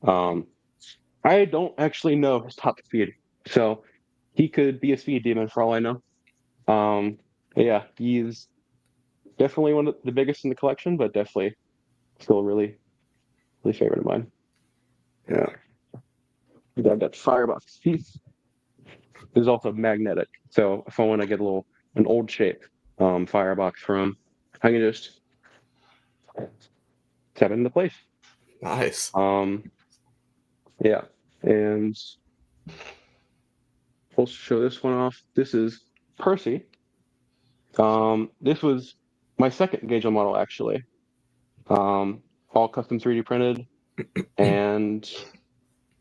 I don't actually know his top speed, so he could be a speed demon for all I know. Yeah, he's definitely one of the biggest in the collection, but definitely still a really, really favorite of mine. Yeah. I've got firebox piece. Is also magnetic, so if I want to get an old shape firebox from, I can just set it into place. Nice. Yeah, and we'll show this one off. This is Percy. This was my second Gauge model actually. All custom 3D printed, and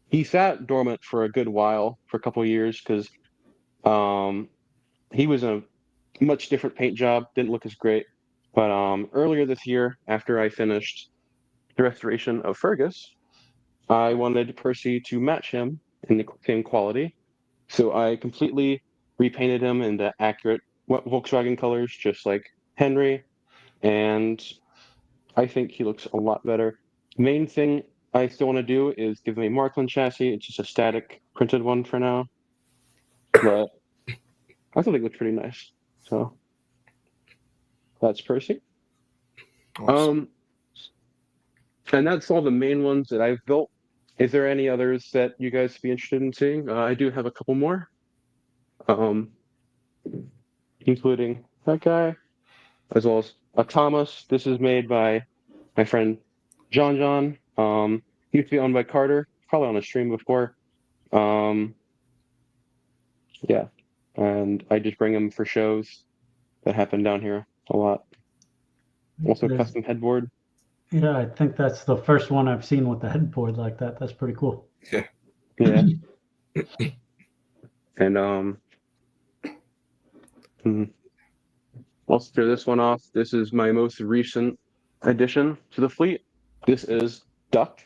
he sat dormant for a good while, for a couple of years, because he was a much different paint job, didn't look as great. But earlier this year, after I finished the restoration of Fergus, I wanted Percy to match him in the same quality. So I completely repainted him in the accurate Volkswagen colors, just like Henry. And I think he looks a lot better. Main thing I still want to do is give him a Markland chassis. It's just a static printed one for now. But I think it looks pretty nice. So that's Percy. Awesome. And that's all the main ones that I've built. Is there any others that you guys would be interested in seeing? I do have a couple more, including that guy, as well as a Thomas. This is made by my friend John. He used to be owned by Carter, probably on a stream before. Yeah, and I just bring him for shows that happen down here a lot. Also, custom headboard. Yeah, I think that's the first one I've seen with the headboard like that. That's pretty cool. Yeah. Yeah. And I'll clear this one off. This is my most recent addition to the fleet. This is Duck.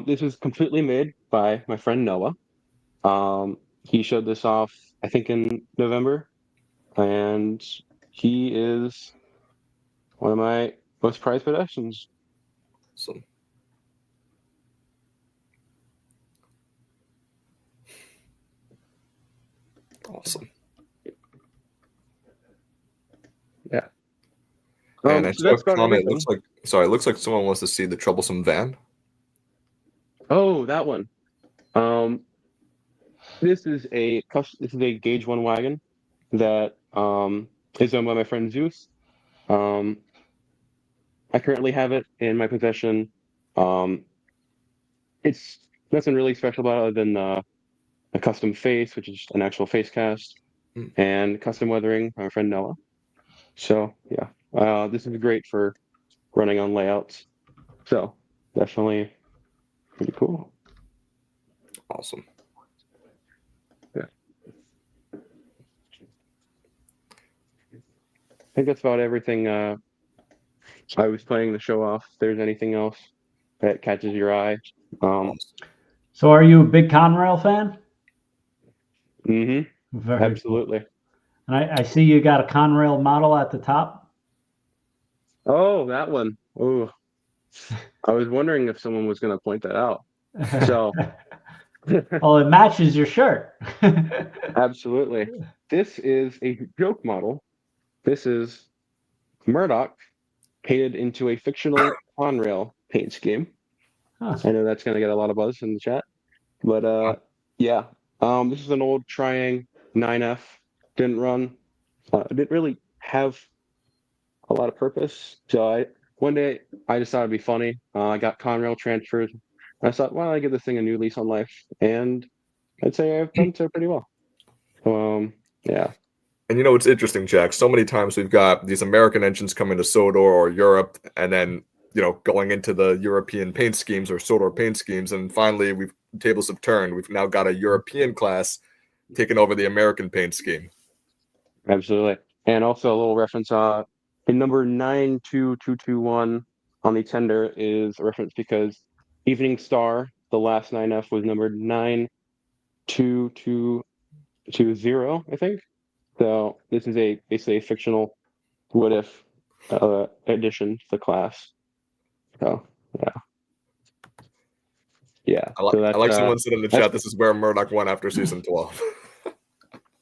This is completely made by my friend Noah. He showed this off, I think, in November, and he is one of my most prized possessions. Awesome. Awesome. Yeah. And I so saw that's a about comment. everything. It looks like someone wants to see the troublesome van. Oh, that one. This is a Gauge 1 wagon that is owned by my friend Zeus. I currently have it in my possession. It's nothing really special about it other than a custom face, which is an actual face cast, and custom weathering by my friend Noah. So yeah, this is great for running on layouts. So definitely pretty cool. Awesome. Yeah. I think that's about everything I was planning to show off. If there's anything else that catches your eye. So are you a big Conrail fan? Very Absolutely. Cool. And I see you got a Conrail model at the top. Oh, that one. Oh, I was wondering if someone was going to point that out. So, well, it matches your shirt. Absolutely. This is a joke model. This is Murdoch painted into a fictional Conrail paint scheme. Huh. I know that's going to get a lot of buzz in the chat, but yeah. This is an old Triang 9F. Didn't run. Didn't really have a lot of purpose. So one day I just thought it'd be funny. I got Conrail transferred. I thought, well, I give this thing a new lease on life, and I'd say I've done so pretty well. Yeah. And you know, it's interesting, Jack. So many times we've got these American engines coming to Sodor or Europe, and then, you know, going into the European paint schemes or Sodor paint schemes. And finally, tables have turned. We've now got a European class taking over the American paint scheme. Absolutely. And also a little reference, in number 92221 on the tender is a reference because Evening Star, the last 9F was numbered 92220, I think. So this is basically a fictional what if addition to the class. So yeah. I So that's like someone said in the chat, this is where Murdoch won after season 12.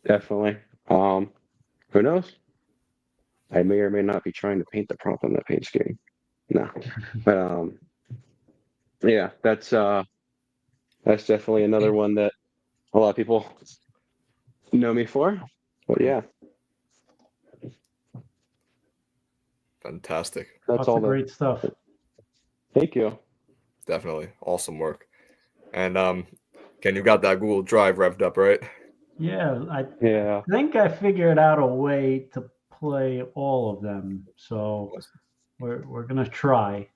definitely. Who knows? I may or may not be trying to paint the prop on that paint scheme. No. But yeah, that's definitely another one that a lot of people know me for. But yeah. Fantastic. That's all great stuff. Thank you. Definitely. Awesome work. And Ken, you got that Google Drive revved up, right? Yeah, I think I figured out a way to play all of them. So we're gonna try.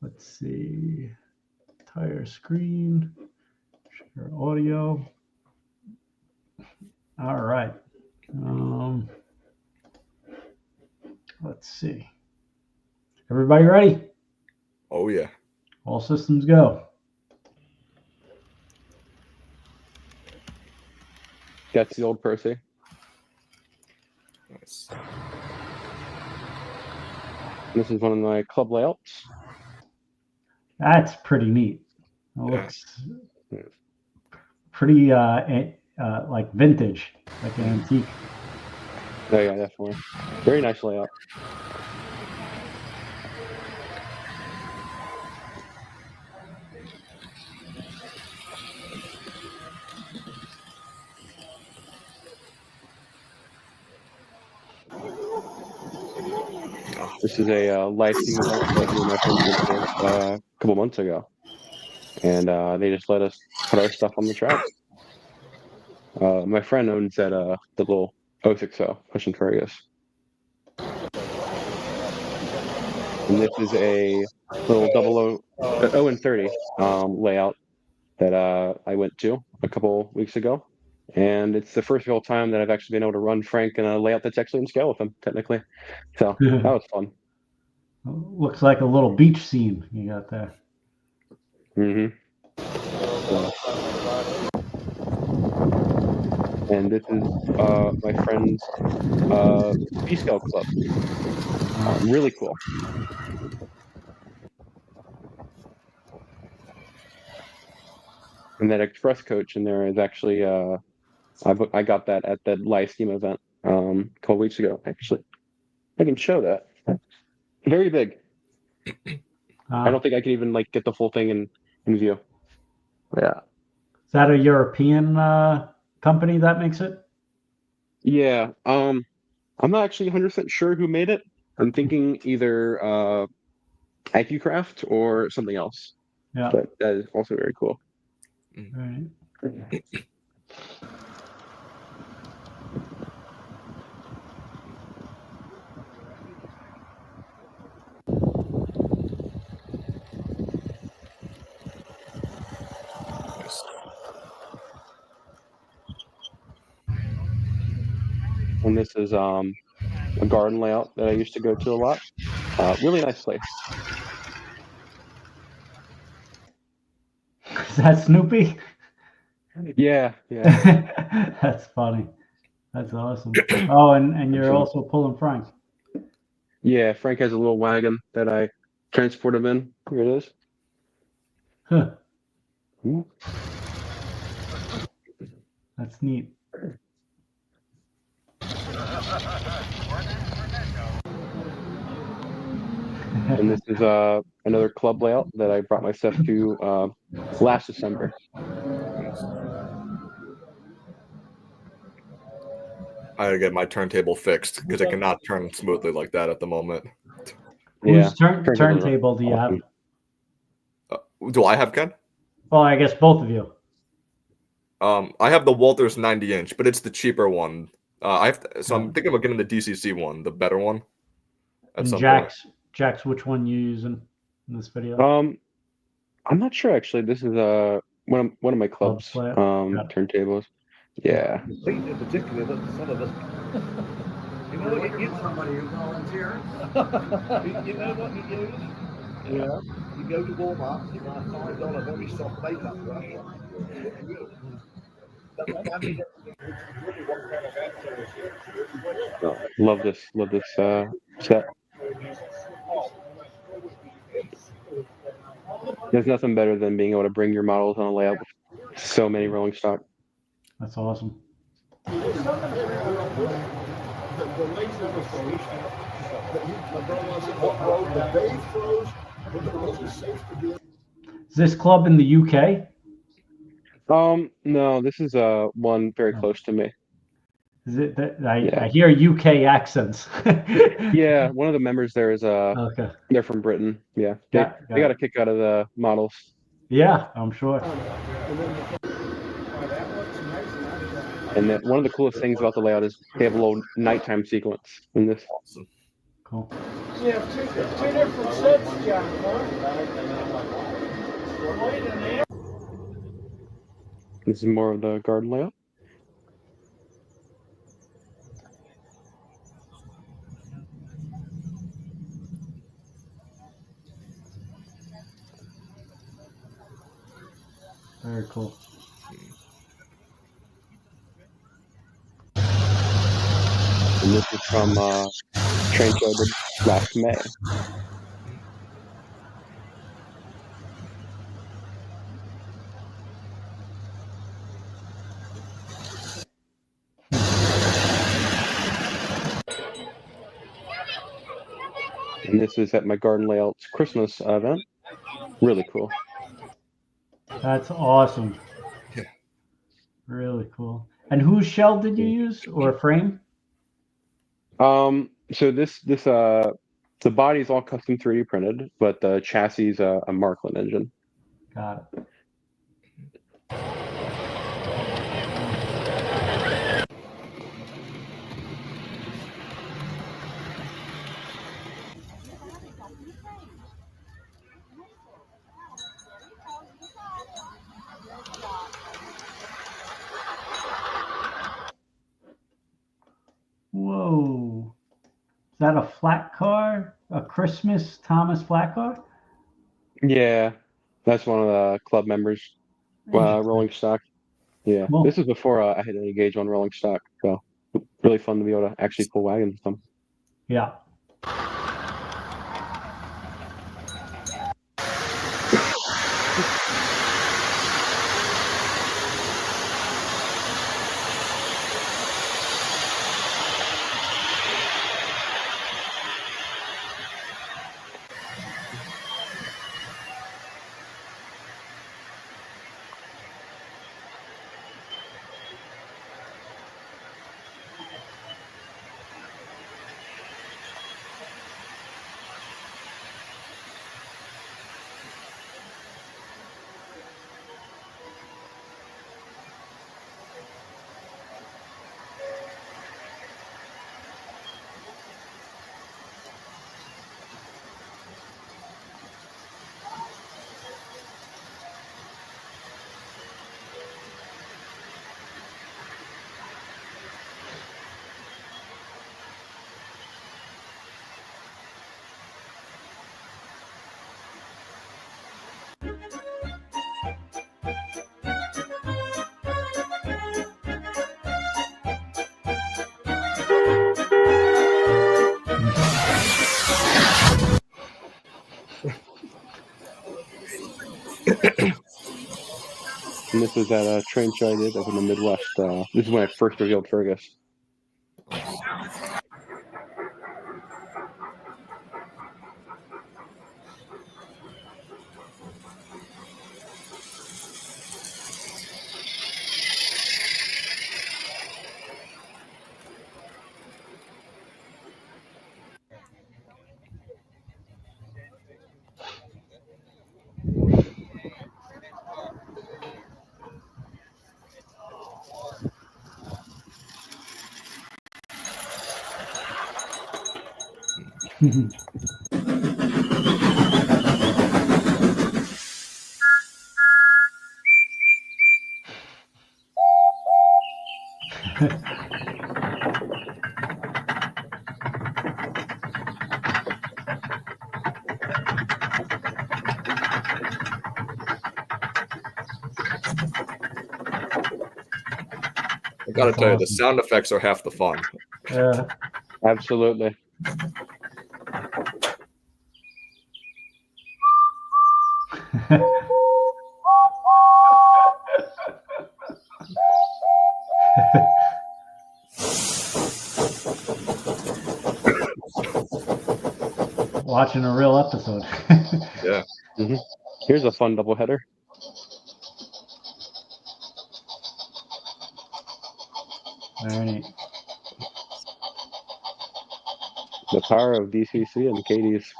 Let's see. Entire screen. Share audio. All right. Let's see. Everybody ready? Oh yeah. All systems go. That's the old Percy. Nice. This is one of my club layouts. That's pretty neat. It looks pretty like vintage, like an antique. Oh yeah, definitely. Very nice layout. This is a live stream event that me and my friends went to a couple months ago, and they just let us put our stuff on the track. My friend owns that the little 060 Push and Fergus, and this is a little 0 and 30 layout that I went to a couple weeks ago, and it's the first real time that I've actually been able to run Frank in a layout that's actually in scale with him, technically. So that was fun. Looks like a little beach scene you got there. Mm-hmm. And this is my friend's B-Scale club. Really cool. And that express coach in there is actually I got that at the live steam event a couple weeks ago. Actually, I can show that. Very big. I don't think I can even like get the full thing in view. Yeah. Is that a European company that makes it? Yeah. I'm not actually 100% sure who made it. I'm thinking either AccuCraft or something else. Yeah. But that is also very cool. Right. And this is a garden layout that I used to go to a lot. Really nice place. Is that Snoopy? Yeah. That's funny. That's awesome. Oh, and you're also pulling Frank. Yeah, Frank has a little wagon that I transport him in. Here it is. Huh. That's neat. And this is another club layout that I brought my stuff to last December. I gotta get my turntable fixed because it cannot turn smoothly like that at the moment. Whose turntable do you have? Do I have, Ken? Well, I guess both of you. I have the Walters 90-inch, but it's the cheaper one. I'm thinking about getting the DCC one, the better one. And Jax, which one you using in this video? I'm not sure actually. This is one of my club's turntables. Yeah. In particular, that some of us. You know what you get somebody who volunteers. You know what you use? Yeah. You go to Walmart, you buy a $5 very soft makeup brush. Love this set. There's nothing better than being able to bring your models on a layout with so many rolling stock. That's awesome. Is this club in the UK? No, this is one very close to me. Is it that I hear UK accents? Yeah, one of the members there is okay. They're from Britain. Yeah, they got a kick out of the models. Yeah, I'm sure. And then one of the coolest things about the layout is they have a little nighttime sequence in this. Awesome. Cool. Yeah, two different sets, Jack. This is more of the garden layout. Very cool. And this is from train show I did last May. And this is at my Garden Layouts Christmas event. Really cool. That's awesome. Yeah. Really cool. And whose shell did you use or frame? So this the body is all custom 3D printed, but the chassis is a Marklin engine. Got it. Whoa. Is that a flat car? A Christmas Thomas flat car? Yeah, that's one of the club members. Rolling stock. Yeah, Cool. This is before I had any gauge on rolling stock, so really fun to be able to actually pull wagons with them. Yeah. And this was at a train show I did up in the Midwest. This is when I first revealed Fergus. I gotta That's tell you, the awesome. sound effects are half the fun. Yeah. Absolutely. Watching a real episode. Yeah. Here's a fun doubleheader. Very neat. The power of DCC and Katie's.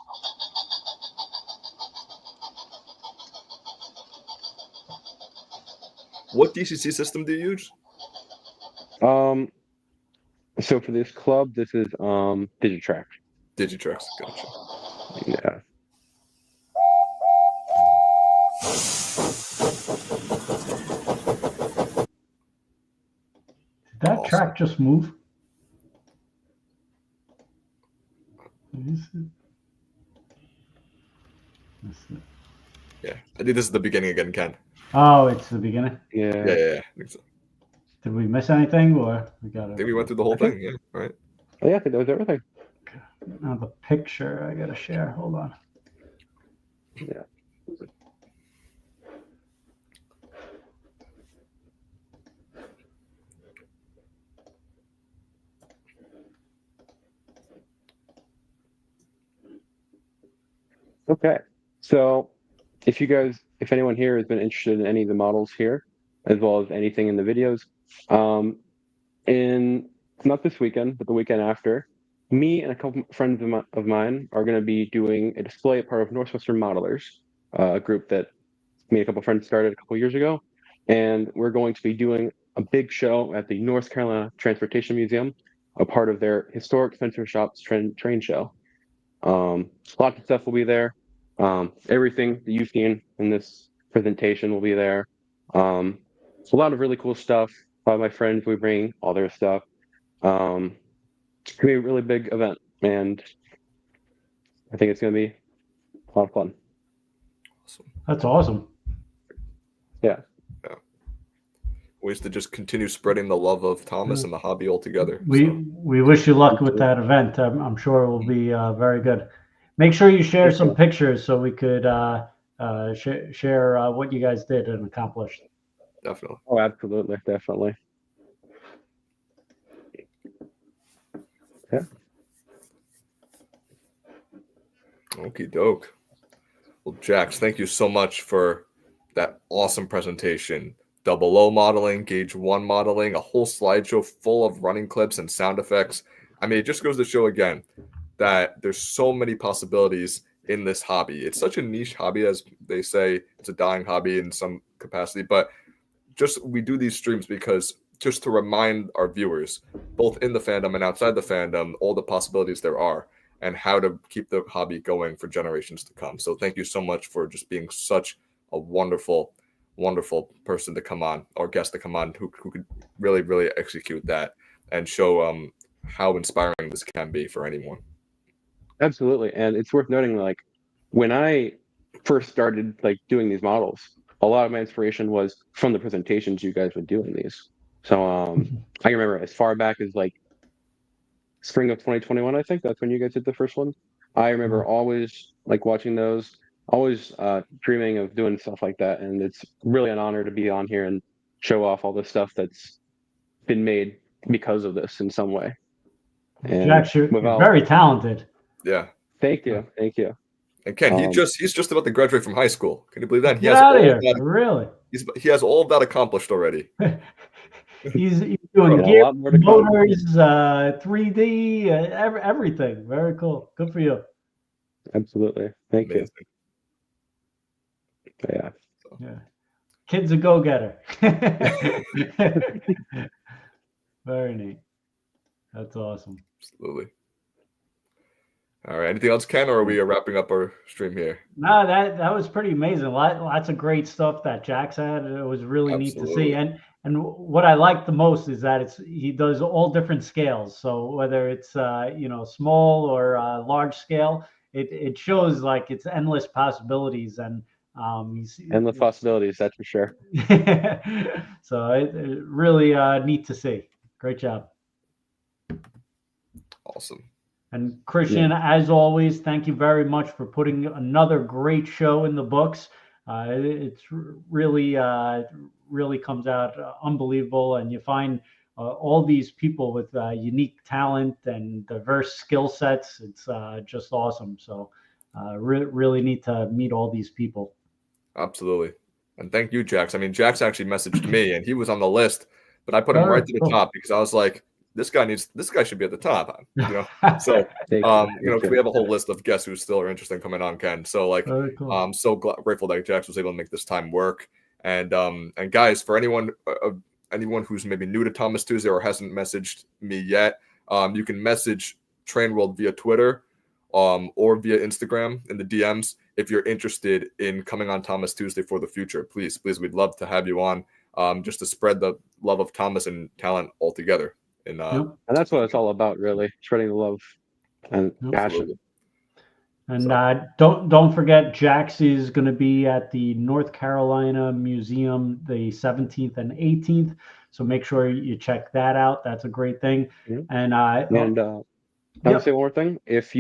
What DCC system do you use? So for this club, this is Digitrax. Digitrax. Gotcha. Yeah. Did that Awesome. track just move? Yeah. I think this is the beginning again, Ken. Oh, it's the beginning. Yeah. Yeah. I think so. Did we miss anything, or we got I it? think we went through the whole thing. Yeah. Right. Oh, yeah, I think that was everything. Now the picture I gotta share. Hold on. Yeah. Okay. So if anyone here has been interested in any of the models here, as well as anything in the videos, in not this weekend, but the weekend after, me and a couple friends of mine are going to be doing a display at part of Northwestern Modelers, a group that me and a couple friends started a couple years ago. And we're going to be doing a big show at the North Carolina Transportation Museum, a part of their historic Spencer Shops train show. Lots of stuff will be there. Everything that you've seen in this presentation will be there. A lot of really cool stuff. My friends will bring all their stuff. It's gonna be a really big event, and I think it's gonna be a lot of fun. That's awesome. Yeah. Ways to just continue spreading the love of Thomas and the hobby altogether. We wish you luck with that event. I'm sure it will be very good. Make sure you share some pictures so we could share what you guys did and accomplished. Definitely. Oh, absolutely, definitely. Yeah. Okie doke. Well, Jax, thank you so much for that awesome presentation. 00 modeling, Gauge 1 modeling, a whole slideshow full of running clips and sound effects. I mean, it just goes to show again that there's so many possibilities in this hobby. It's such a niche hobby, as they say, it's a dying hobby in some capacity, but just we do these streams because just to remind our viewers, both in the fandom and outside the fandom, all the possibilities there are and how to keep the hobby going for generations to come. So thank you so much for just being such a wonderful person to come on, or guest to come on, who could really execute that and show how inspiring this can be for anyone. Absolutely. And it's worth noting, like, when I first started doing these models, a lot of my inspiration was from the presentations you guys were doing these. So I remember as far back as spring of 2021, I think that's when you guys did the first one. I remember always watching those, always dreaming of doing stuff like that. And it's really an honor to be on here and show off all the stuff that's been made because of this in some way. And Jax, you're very talented. Yeah. Thank you. And Ken, he's just about to graduate from high school. Can you believe that? Get out of here! Really? He has all of that accomplished already. He's doing gear, motors, 3D, everything. Very cool. Good for you. Absolutely. Thank you. Yeah. Kid's a go-getter. Very neat. That's awesome. Absolutely. All right. Anything else, Ken, or are we wrapping up our stream here? No, that was pretty amazing. Lots of great stuff that Jax had. It was really neat to see. Absolutely. And what I like the most is that he does all different scales. So whether it's small or large scale, it shows like it's endless possibilities, and Endless possibilities, that's for sure. so it really neat to see. Great job. Awesome. And Christian, as always, thank you very much for putting another great show in the books. It's really comes out unbelievable, and you find all these people with unique talent and diverse skill sets. It's just awesome. So really need to meet all these people. Absolutely. And thank you, Jax. I mean, Jax actually messaged me, and he was on the list, but I put him right to the top because I was like, this guy should be at the top, So, we have a whole list of guests who still are interested in coming on, Ken. So, like, cool. I'm so grateful that Jax was able to make this time work. And guys, for anyone who's maybe new to Thomas Tuesday or hasn't messaged me yet, you can message Train World via Twitter, or via Instagram in the DMs if you're interested in coming on Thomas Tuesday for the future. Please, we'd love to have you on, just to spread the love of Thomas and talent all together. And that's what it's all about, really, spreading the love and passion. And don't forget, Jax is going to be at the North Carolina Museum the 17th and 18th. So make sure you check that out. That's a great thing. And I'll say one more thing. If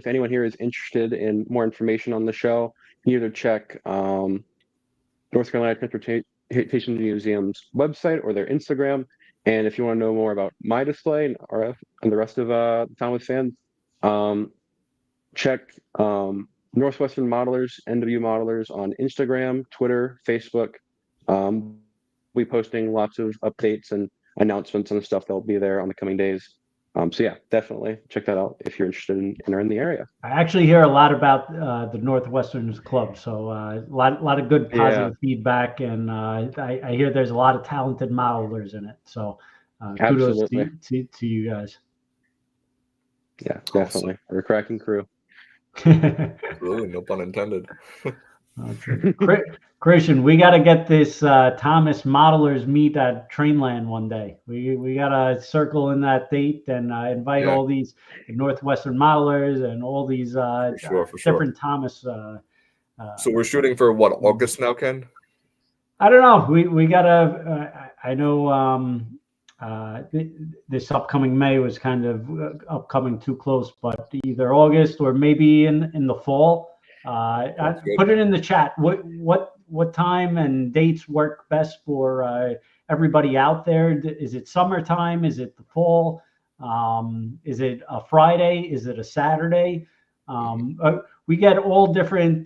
anyone here is interested in more information on the show, you either check North Carolina Transportation Museum's website or their Instagram. And if you want to know more about my display and RF and the rest of Thomas fans, check Northwestern Modelers, NW Modelers on Instagram, Twitter, Facebook. We'll be posting lots of updates and announcements and stuff that will be there on the coming days. So yeah, definitely check that out if you're interested in the area. I actually hear a lot about the Northwestern's Club, so a lot of good positive feedback, and I hear there's a lot of talented modelers in it. So kudos to you guys. Yeah, definitely. Awesome. We're a cracking crew. Absolutely, no pun intended. Christian, we got to get this Thomas Modelers meet at Trainland one day. We got to circle in that date and invite all these Northwestern Modelers and all these different Thomas. So we're shooting for what, August now, Ken? I don't know. We got to. I know this upcoming May was kind of upcoming too close, but either August or maybe in the fall. Put it in the chat. What time and dates work best for everybody out there? Is it summertime? Is it the fall? Is it a Friday? Is it a Saturday? We get all different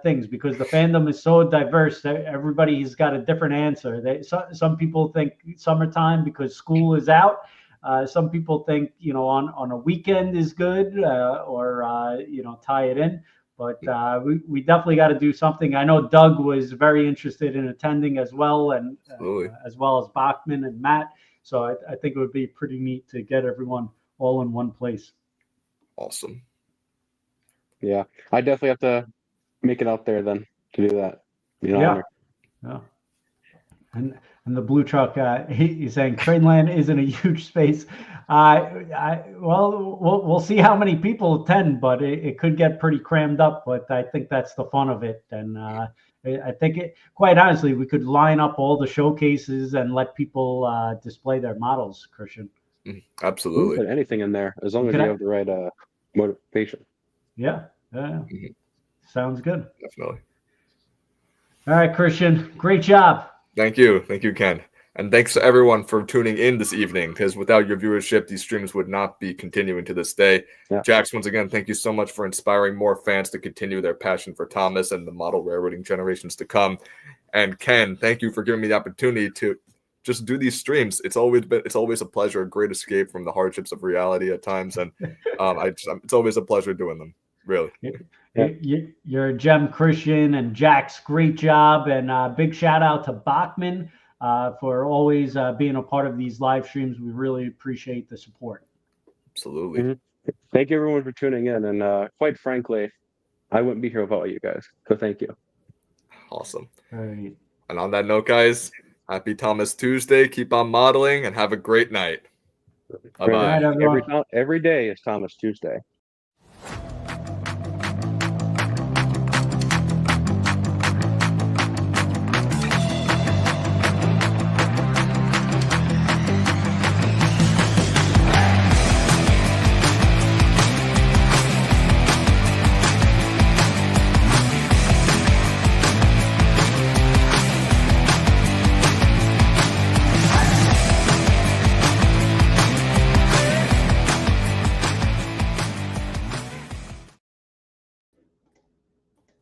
things because the fandom is so diverse that everybody's got a different answer. Some people think summertime because school is out. Some people think on a weekend is good, or tie it in. But we definitely got to do something. I know Doug was very interested in attending as well, and as well as Bachmann and Matt. So I think it would be pretty neat to get everyone all in one place. Awesome. Yeah, I definitely have to make it out there then to do that. Yeah. And the blue truck, he's saying Trainland isn't a huge space. We'll see how many people attend, but it could get pretty crammed up. But I think that's the fun of it. And I think quite honestly, we could line up all the showcases and let people display their models, Christian. Absolutely. Put anything in there as long as you have the right motivation. Yeah. Sounds good. Definitely. All right, Christian. Great job. Thank you, Ken. And thanks to everyone for tuning in this evening, because without your viewership, these streams would not be continuing to this day. Yeah. Jax, once again, thank you so much for inspiring more fans to continue their passion for Thomas and the model railroading generations to come. And Ken, thank you for giving me the opportunity to just do these streams. It's always a pleasure, a great escape from the hardships of reality at times. And it's always a pleasure doing them, really. You're a gem, Christian, and Jax. Great job, and big shout out to Bachmann for always being a part of these live streams. We really appreciate the support. Absolutely. Thank you everyone for tuning in, and quite frankly, I wouldn't be here without you guys. So thank you. Awesome. All right. And on that note, guys, happy Thomas Tuesday. Keep on modeling and have a great night. Bye All bye. right, everyone. Every day is Thomas Tuesday.